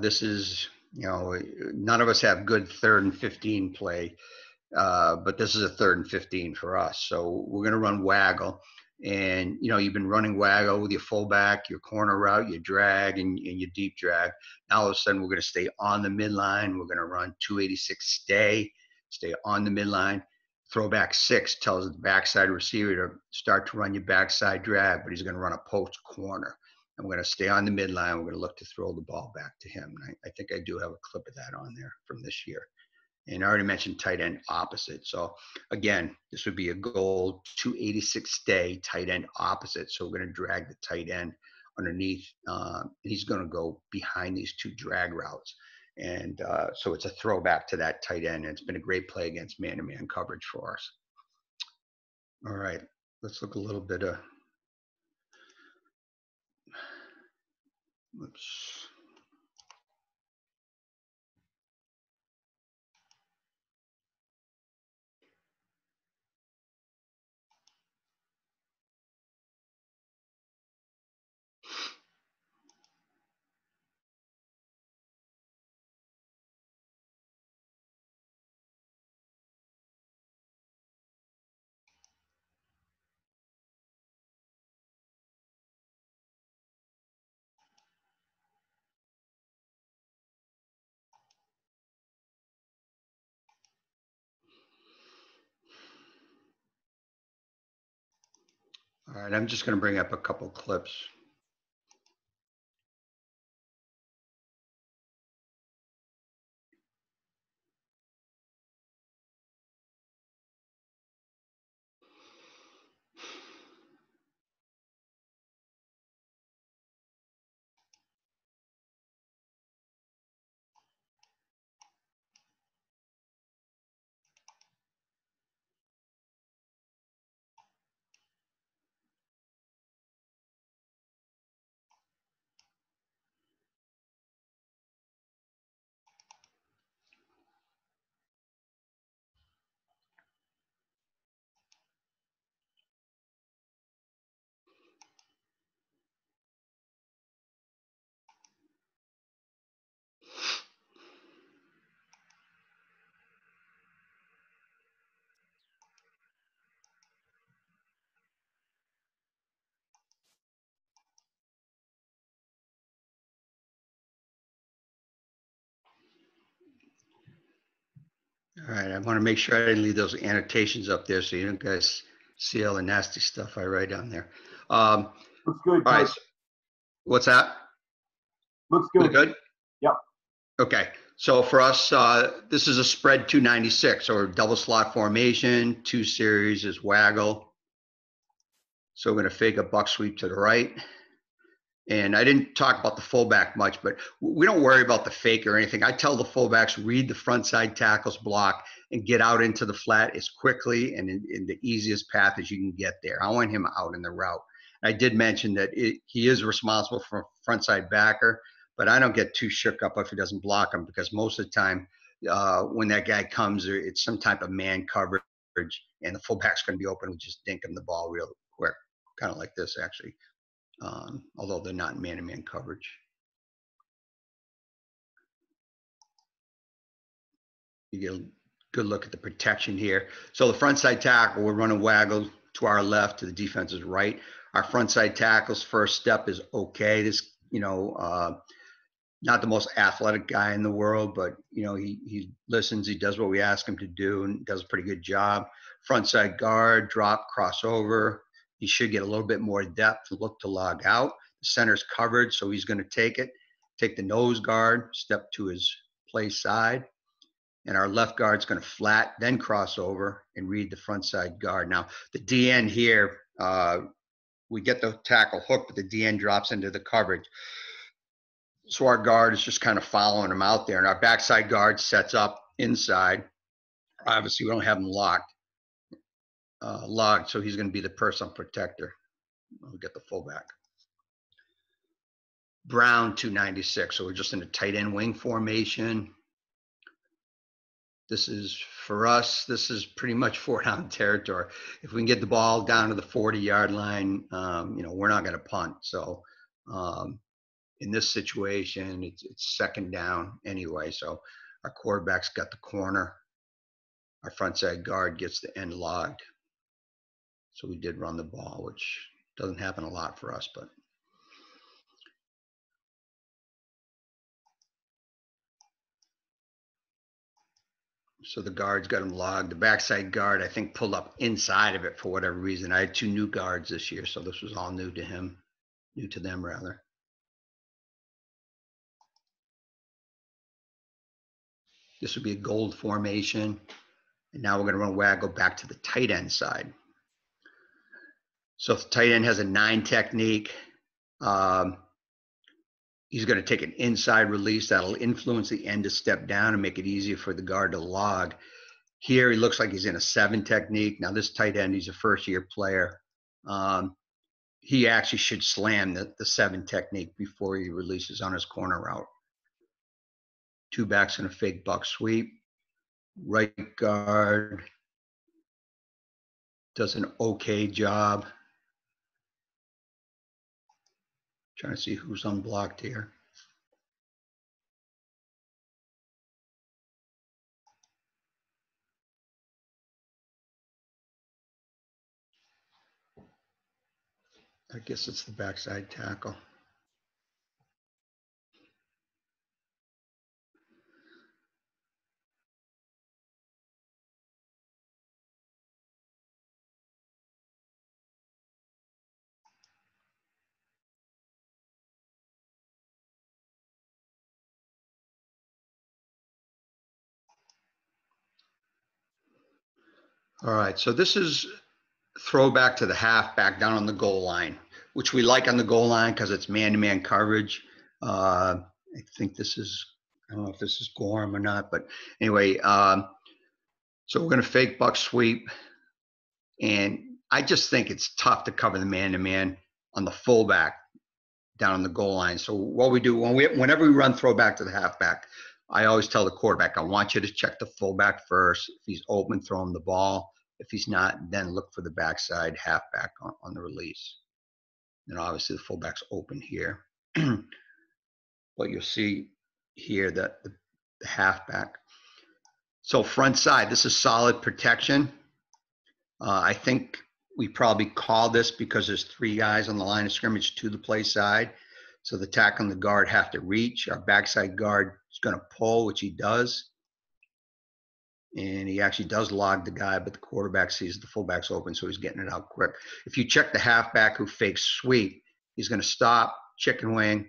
This is, none of us have good 3rd and 15 play, but this is a 3rd and 15 for us. So we're going to run waggle. And, you've been running waggle with your fullback, your corner route, your drag, and your deep drag. Now all of a sudden we're going to stay on the midline. We're going to run 286 stay on the midline. Throwback 6 tells the backside receiver to start to run your backside drag, but he's going to run a post corner. And we're going to stay on the midline. We're going to look to throw the ball back to him. And I think I do have a clip of that on there from this year. And I already mentioned tight end opposite. So again, this would be a goal 286 stay, tight end opposite. So we're going to drag the tight end underneath. He's going to go behind these 2 drag routes. And so it's a throwback to that tight end. And it's been a great play against man-to-man coverage for us. All right, let's look a little bit of, oops. All right, I'm just going to bring up a couple clips. All right, I want to make sure I didn't leave those annotations up there so you don't guys see all the nasty stuff I write on there. Looks good, All right, Coach. what's that? Looks Look good. good? Yep. Okay, so for us, this is a spread 296 or double slot formation. 2 series is waggle. So we're going to fake a buck sweep to the right. And I didn't talk about the fullback much, but we don't worry about the fake or anything. I tell the fullbacks, read the front side tackles block and get out into the flat as quickly and in the easiest path as you can get there. I want him out in the route. I did mention that he is responsible for front side backer, but I don't get too shook up if he doesn't block him, because most of the time when that guy comes, it's some type of man coverage and the fullback's going to be open. We just dink him the ball real quick, kind of like this actually. Although they're not man-to-man coverage. You get a good look at the protection here. So the front side tackle, we're running waggle to our left, to the defense's right. Our front side tackle's first step is okay. This, not the most athletic guy in the world, but he listens, he does what we ask him to do and does a pretty good job. Front side guard, drop, crossover. He should get a little bit more depth, look to log out. The center's covered, so he's going to take it. Take the nose guard, step to his play side. And our left guard's going to flat, then cross over and read the front side guard. Now, the DN here, we get the tackle hooked, but the DN drops into the coverage. So our guard is just kind of following him out there. And our backside guard sets up inside. Obviously, we don't have him logged, so he's going to be the person protector. We'll get the fullback. Brown 296, so we're just in a tight end wing formation. This is, for us, this is pretty much 4-down territory. If we can get the ball down to the 40-yard line, we're not going to punt. So in this situation, it's 2nd down anyway. So our quarterback's got the corner. Our front side guard gets the end logged. So we did run the ball, which doesn't happen a lot for us, but. So the guard's got him logged. The backside guard, I think, pulled up inside of it for whatever reason. I had 2 new guards this year, so this was all new to him, new to them rather. This would be a gold formation. And now we're going to run waggle back to the tight end side. So if the tight end has a 9 technique, he's going to take an inside release that'll influence the end to step down and make it easier for the guard to log. Here, he looks like he's in a 7 technique. Now, this tight end, he's a first-year player. He actually should slam the 7 technique before he releases on his corner route. 2 backs and a fake buck sweep. Right guard does an okay job. Trying to see who's unblocked here. I guess it's the backside tackle. All right, so this is throwback to the halfback down on the goal line, which we like on the goal line because it's man-to-man coverage. I think this is, I don't know if this is Gorham or not, but anyway, so we're going to fake buck sweep. And I just think it's tough to cover the man-to-man on the fullback down on the goal line. So what we do, whenever we run throwback to the halfback, I always tell the quarterback, I want you to check the fullback first. If he's open, throw him the ball. If he's not, then look for the backside halfback on the release. And obviously the fullback's open here. But you'll see here that the halfback. So front side, this is solid protection. I think we probably call this because there's 3 guys on the line of scrimmage to the play side. So the tackle and the guard have to reach. Our backside guard is going to pull, which he does. And he actually does log the guy, but the quarterback sees the fullback's open, so he's getting it out quick. If you check the halfback who fakes sweep, he's going to stop, chicken wing,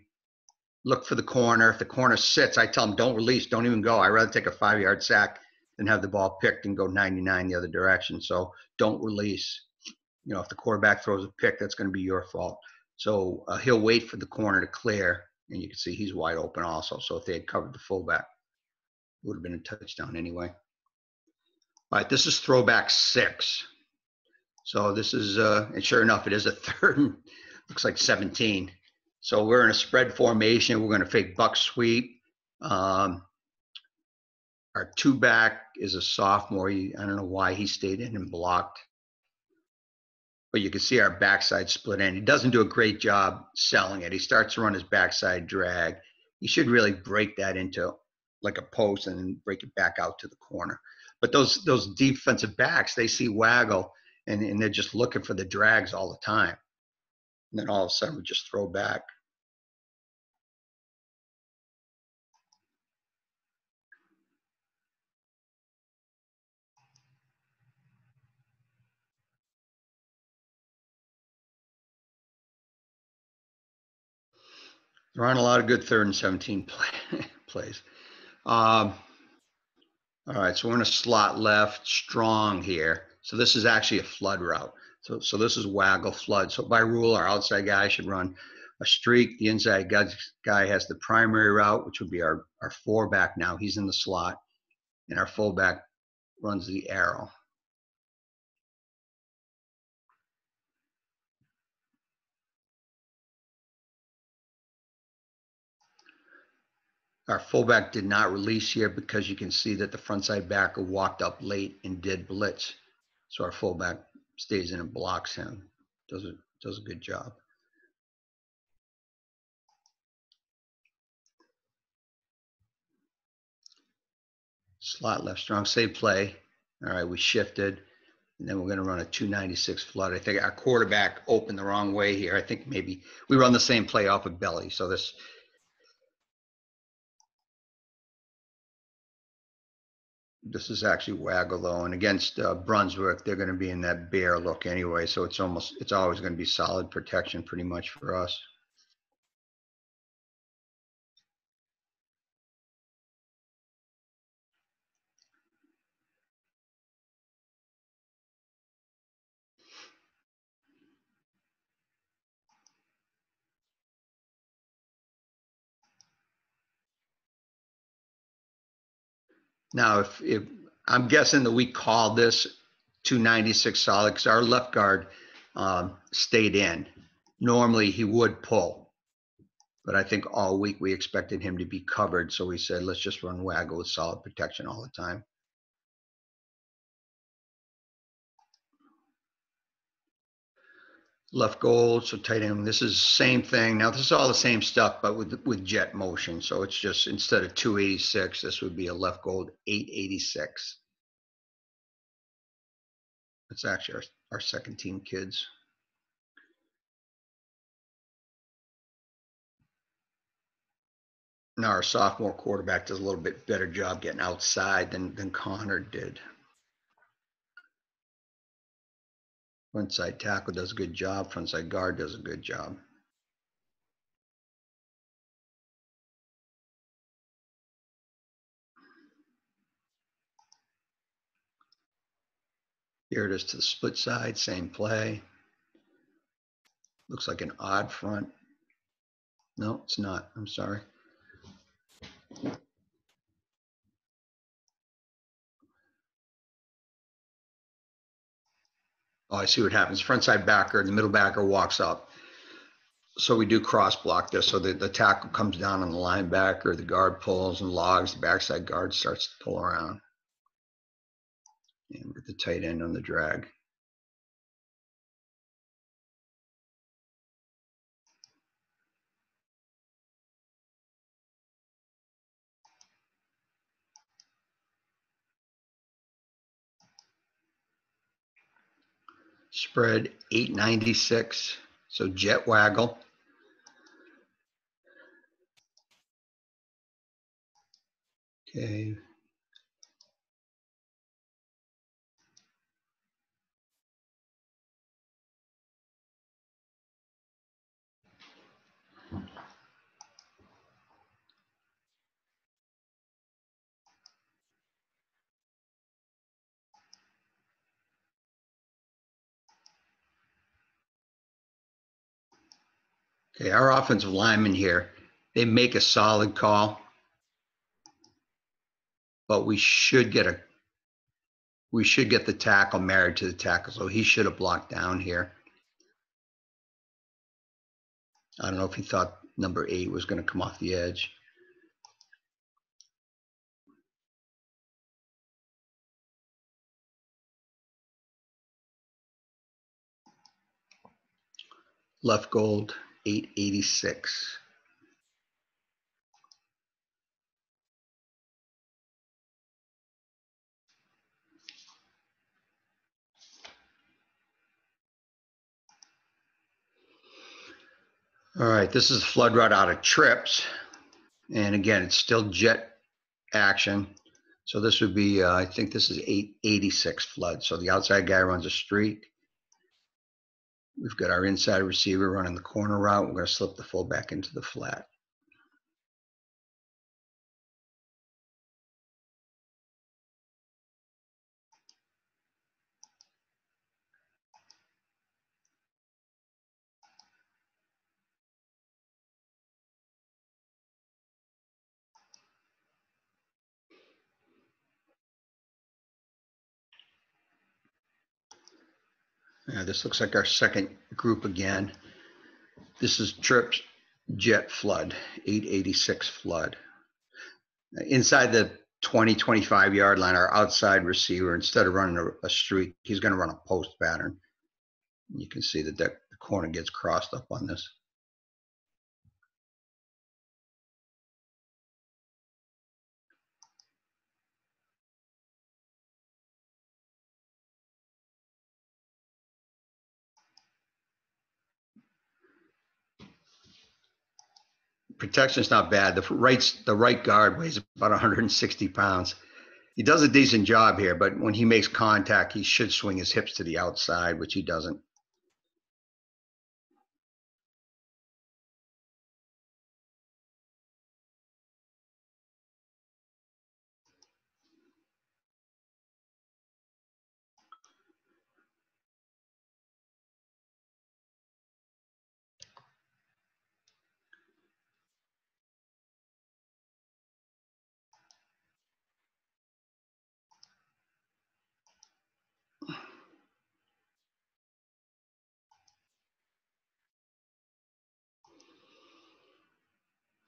look for the corner. If the corner sits, I tell him, don't release, don't even go. I'd rather take a 5-yard sack than have the ball picked and go 99 the other direction. So don't release. You know, if the quarterback throws a pick, that's going to be your fault. So he'll wait for the corner to clear, and you can see he's wide open also. So if they had covered the fullback, it would have been a touchdown anyway. All right, this is throwback 6. So this is, and sure enough, it is a third and looks like 17. So we're in a spread formation. We're going to fake buck sweep. Our 2-back is a sophomore. I don't know why he stayed in and blocked. But you can see our backside split end. He doesn't do a great job selling it. He starts to run his backside drag. He should really break that into like a post and then break it back out to the corner. But those defensive backs, they see Waggle and they're just looking for the drags all the time. And then all of a sudden we just throw back. There aren't a lot of good 3rd and 17 plays. All right, so we're in a slot left, strong here. So this is actually a flood route. So this is Waggle Flood. So by rule, our outside guy should run a streak. The inside guy has the primary route, which would be our 4-back now. He's in the slot. And our fullback runs the arrow. Our fullback did not release here because you can see that the frontside backer walked up late and did blitz. So our fullback stays in and blocks him. Does a good job. Slot left strong, save play. All right, we shifted. And then we're going to run a 296 flood. I think our quarterback opened the wrong way here. I think maybe we run the same play off of belly. So this is actually Waggle though. And against Brunswick, they're going to be in that bear look anyway. So it's always going to be solid protection pretty much for us. Now, if I'm guessing that we called this 296 solid because our left guard stayed in. Normally he would pull, but I think all week we expected him to be covered. So we said, let's just run Waggle with solid protection all the time. Left gold, so tight end. This is the same thing. Now this is all the same stuff, but with jet motion. So it's just instead of 286, this would be a left gold 886. That's actually our second team kids. Now our sophomore quarterback does a little bit better job getting outside than Connor did. Frontside tackle does a good job. Frontside guard does a good job. Here it is to the split side, same play. Looks like an odd front. No, it's not. I'm sorry. Oh, I see what happens. Frontside backer, the middle backer walks up. So we do cross block this. So the tackle comes down on the linebacker, the guard pulls and logs, the backside guard starts to pull around. And with the tight end on the drag. Spread 896. So jet Waggle. Okay. Okay, our offensive linemen here, they make a solid call, but we should get the tackle married to the tackle, so he should have blocked down here. I don't know if he thought number 8 was going to come off the edge. Left gold, 886. All right, this is a flood route out of trips. And again, it's still jet action. So this would be, I think this is 886 flood. So the outside guy runs a streak. We've got our inside receiver running the corner route. We're going to slip the fullback into the flat. Yeah, this looks like our second group again. This is trips, jet flood, 886 flood. Inside the 20, 25 yard line, our outside receiver, instead of running a streak, he's going to run a post pattern. You can see that the corner gets crossed up on this. Protection's not bad. The right guard weighs about 160 pounds. He does a decent job here, but when he makes contact, he should swing his hips to the outside, which he doesn't.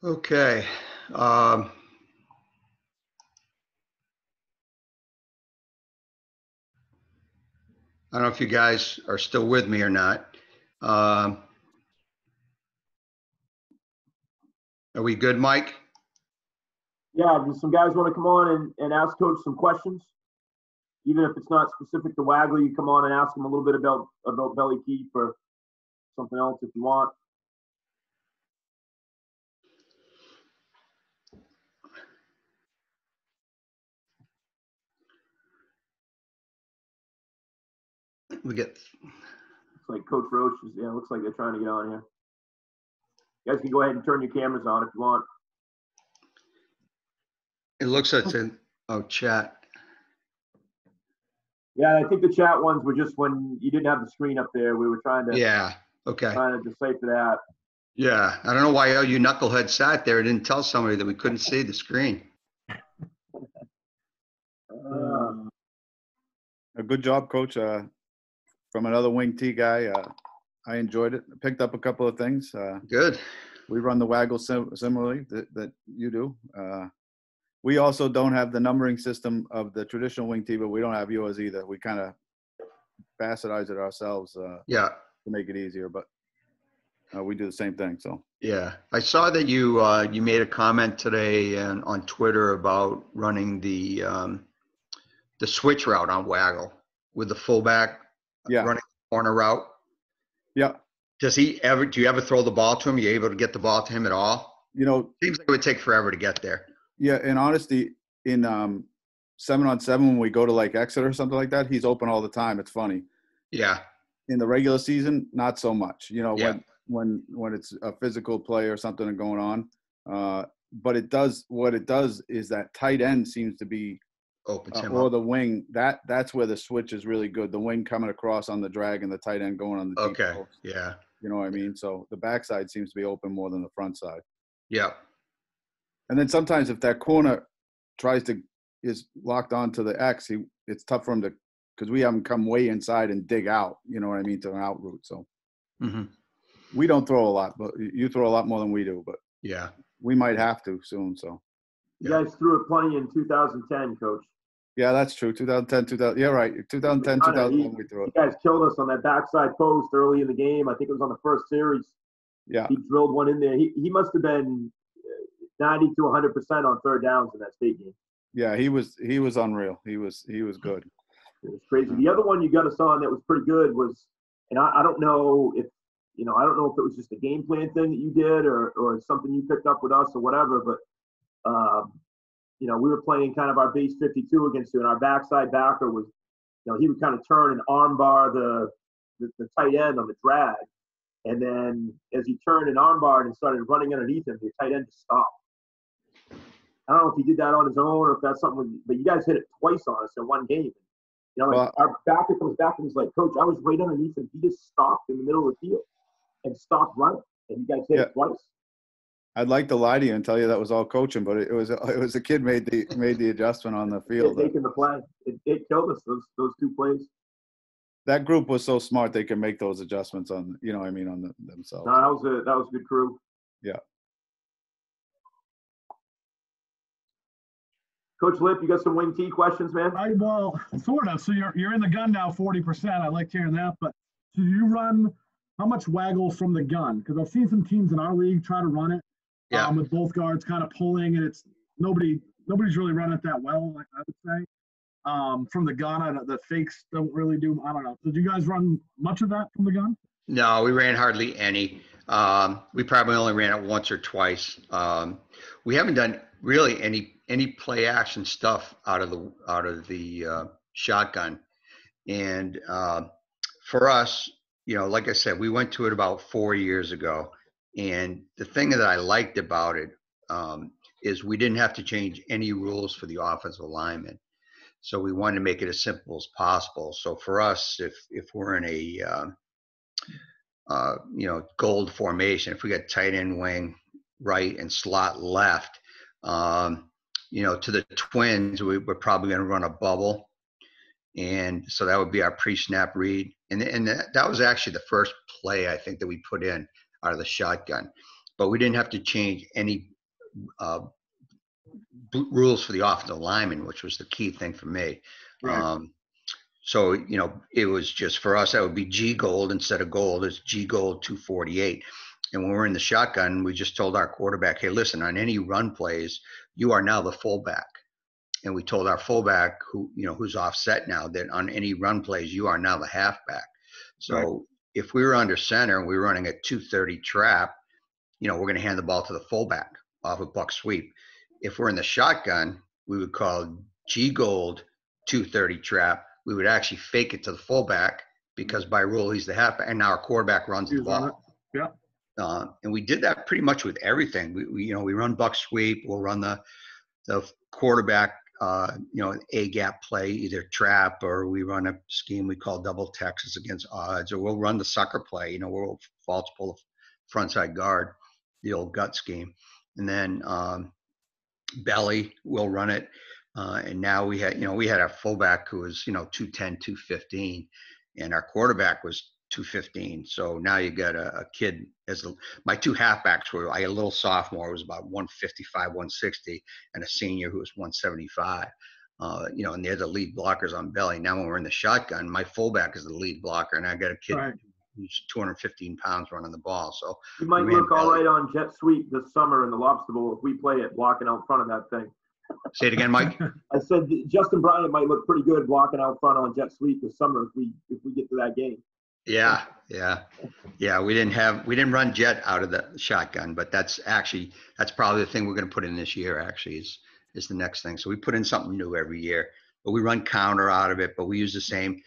Okay. I don't know if you guys are still with me or not. Are we good, Mike? Yeah, do some guys want to come on and ask Coach some questions? Even if it's not specific to Waggle, you come on and ask him a little bit about belly keep or something else if you want. We get. It's like Coach Roach is, yeah, it looks like they're trying to get on here. You guys can go ahead and turn your cameras on if you want. It looks like it's in, oh, chat. Yeah, I think the chat ones were just when you didn't have the screen up there. We were trying to Yeah, okay. Decipher that. Yeah, I don't know why all you knuckleheads sat there and didn't tell somebody that we couldn't see the screen. A good job, Coach. From another wing T guy, I enjoyed it. Picked up a couple of things. Good. We run the Waggle similarly that you do. We also don't have the numbering system of the traditional wing T, but we don't have yours either. We kind of bastardize it ourselves Yeah. to make it easier, but we do the same thing. So Yeah, I saw that you you made a comment today on Twitter about running the switch route on Waggle with the fullback running the corner route. Yeah. Do you ever throw the ball to him? Are you able to get the ball to him at all? You know, seems like it would take forever to get there. Yeah, in honesty, in 7-on-7 when we go to like Exeter or something like that, he's open all the time. It's funny. Yeah. In the regular season, not so much. You know, Yeah. when it's a physical play or something going on. But what it does is that tight end seems to be opens him or up. the wing. That's where the switch is really good. The wing coming across on the drag and the tight end going on the deep Okay. post. Yeah. You know what I mean? So the backside seems to be open more than the front side. Yeah. And then sometimes if that corner is locked onto the X, it's tough for him to, because we have him come way inside and dig out, you know what I mean, to an out route. So we don't throw a lot, but you throw a lot more than we do, but Yeah. we might have to soon. So You guys threw it plenty in 2010, Coach. yeah, that's true. 2010, 2000. Yeah, right. 2010, 2011, we threw it. You guys killed us on that backside post early in the game. I think it was on the first series. Yeah. He drilled one in there. He must have been 90 to 100% on third downs in that state game. Yeah, he was unreal. He was good. It was crazy. The other one you got us on that was pretty good was, and I don't know if it was just a game plan thing that you did or something you picked up with us or whatever, but we were playing kind of our base 52 against you, and our backside backer was, he would kind of turn and arm bar the tight end on the drag. And then as he turned and arm barred and started running underneath him, the tight end just stopped. I don't know if he did that on his own or if that's something, but you guys hit it twice on us in one game. Our backer comes back and he's like, Coach, I was right underneath him. He just stopped in the middle of the field and stopped running. And you guys hit it twice. I'd like to lie to you and tell you that was all coaching, but it was a kid made the adjustment on the field. Taking the play. It killed us, those two plays. That group was so smart they can make those adjustments on, on themselves. No, that was a good crew. Yeah. Coach Lip, you got some wing T questions, man? Well, sort of. So you're in the gun now 40%. I like hearing that. But do you run how much waggle from the gun? Because I've seen some teams in our league try to run it with both guards kind of pulling, and it's nobody's really run it that well, I would say. From the gun, the fakes don't really do. I don't know. Did you guys run much of that from the gun? No, we ran hardly any. We probably only ran it once or twice. We haven't done really any play action stuff out of the shotgun. And for us, like I said, we went to it about 4 years ago. And the thing that I liked about it is we didn't have to change any rules for the offensive linemen. So we wanted to make it as simple as possible. So for us, if we're in a gold formation, if we got tight end wing right and slot left, to the twins, we're probably going to run a bubble. And so that would be our pre-snap read. And that was actually the first play I think that we put in out of the shotgun. But we didn't have to change any rules for the offensive lineman, which was the key thing for me. Right. So, it was just for us, that would be G gold instead of gold. It's G gold 248. And when we're in the shotgun, we just told our quarterback, hey, listen, on any run plays, you are now the fullback. And we told our fullback who's offset now that on any run plays, you are now the halfback. So if we were under center and we were running a 230 trap, we're going to hand the ball to the fullback off a buck sweep. If we're in the shotgun, we would call G gold 230 trap. We would actually fake it to the fullback because by rule he's the halfback, and now our quarterback runs the ball. Yeah. And we did that pretty much with everything. We run buck sweep. We'll run the quarterback, an A gap play, either trap, or we run a scheme we call double Texas against odds, or we'll run the sucker play. We'll false pull the frontside guard, the old gut scheme, and then belly will run it. And now we had our fullback who was 210, 215, and our quarterback was 215. So now you got a kid my two halfbacks were a little sophomore who was about 155, 160, and a senior who was 175. And they're the lead blockers on belly. Now when we're in the shotgun, my fullback is the lead blocker, and I got a kid who's 215 pounds running the ball. So you might look all right on jet sweep this summer in the Lobster Bowl if we play it blocking out front of that thing. Say it again, Mike. I said Justin Bryant might look pretty good blocking out front on jet sweep this summer if we get to that game. Yeah. We didn't run jet out of the shotgun, but that's probably the thing we're going to put in this year. Actually, is the next thing. So we put in something new every year, but we run counter out of it. But we use the same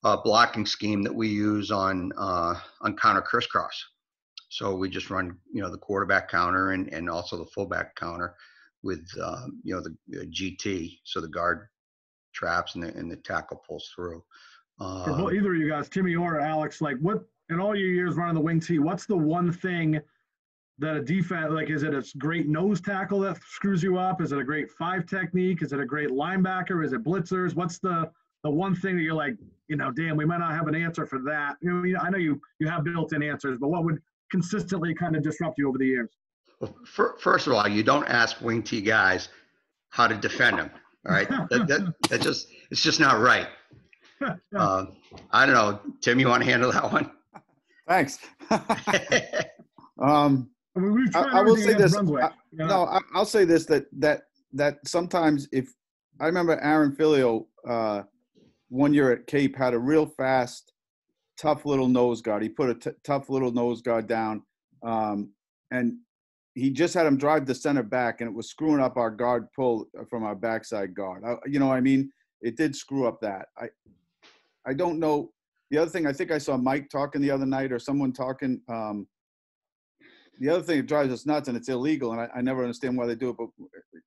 blocking scheme that we use on counter crisscross. So we just run the quarterback counter and also the fullback counter with the GT, so the guard traps and the tackle pulls through. For either of you guys, Timmy or Alex, like what in all your years running the wing tee, what's the one thing that a defense, like, is it a great nose tackle that screws you up? Is it a great 5 technique? Is it a great linebacker? Is it blitzers? What's the one thing that you're like, damn, we might not have an answer for that? I know you have built-in answers, but what would consistently kind of disrupt you over the years? Well, first of all, you don't ask wing tee guys how to defend them. All right, it's just not right. I don't know, Tim, you want to handle that one? Thanks. I will say this. I'll say this, that sometimes if I remember Aaron Filio 1 year at Cape had a real fast, tough little nose guard. He put a tough little nose guard down, and he just had him drive the center back, and it was screwing up our guard pull from our backside guard. You know what I mean? It did screw up that. I don't know. The other thing, I think I saw Mike talking the other night or someone talking. The other thing that drives us nuts, and it's illegal, and I never understand why they do it, but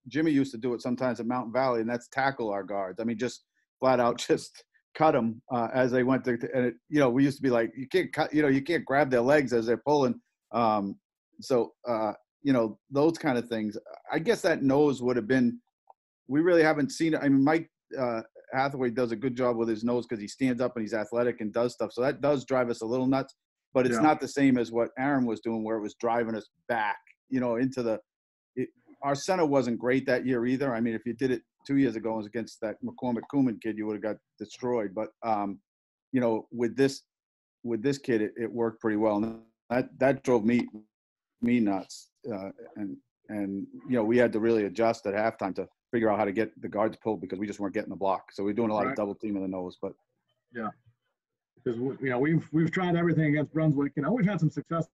Jimmy used to do it sometimes at Mountain Valley, and that's tackle our guards. I mean, just flat out just cut them as they went to, and we used to be like, you can't cut, you can't grab their legs as they're pulling. Those kind of things. I guess that nose would have been, we really haven't seen it. I mean, Mike Hathaway does a good job with his nose because he stands up and he's athletic and does stuff. So that does drive us a little nuts, but it's not the same as what Aaron was doing where it was driving us back, into our center wasn't great that year either. I mean, if you did it 2 years ago, it was against that McCormick Kuhlman kid, you would have got destroyed. But, with this kid, it worked pretty well. And that drove me nuts. We had to really adjust at halftime to figure out how to get the guards pulled because we just weren't getting the block. So we're doing a lot of double team in the nose, but yeah, because we've tried everything against Brunswick. We've had some success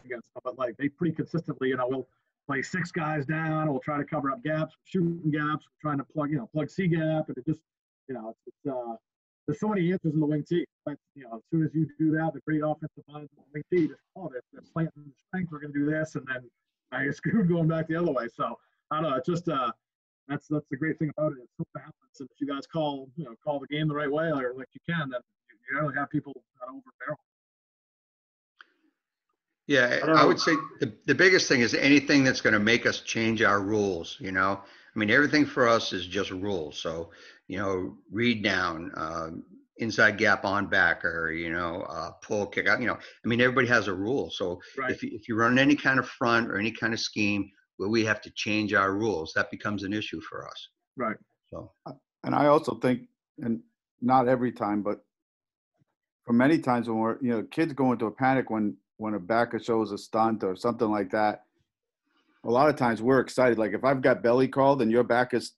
against them, but like they pretty consistently, we'll play 6 guys down. We'll try to cover up gaps, shooting gaps, trying to plug C gap, and it just, there's so many answers in the wing tee. But as soon as you do that, the great offensive lines in the wing tee just they're slanting the strength. We're going to do this, and then I get screwed going back the other way. So I don't know. It's just that's the great thing about it. It's so balanced, and if you guys call the game the right way, or like you can, then you really have people overbarrel. Yeah, I would say the biggest thing is anything that's going to make us change our rules. I mean, everything for us is just rules. So, read down, inside gap on backer, pull, kick out, I mean, everybody has a rule. So if you run any kind of front or any kind of scheme where we have to change our rules, that becomes an issue for us. Right. So, and I also think, and not every time, but for many times when we're, kids go into a panic when a backer shows a stunt or something like that. A lot of times we're excited. Like if I've got belly called and your back is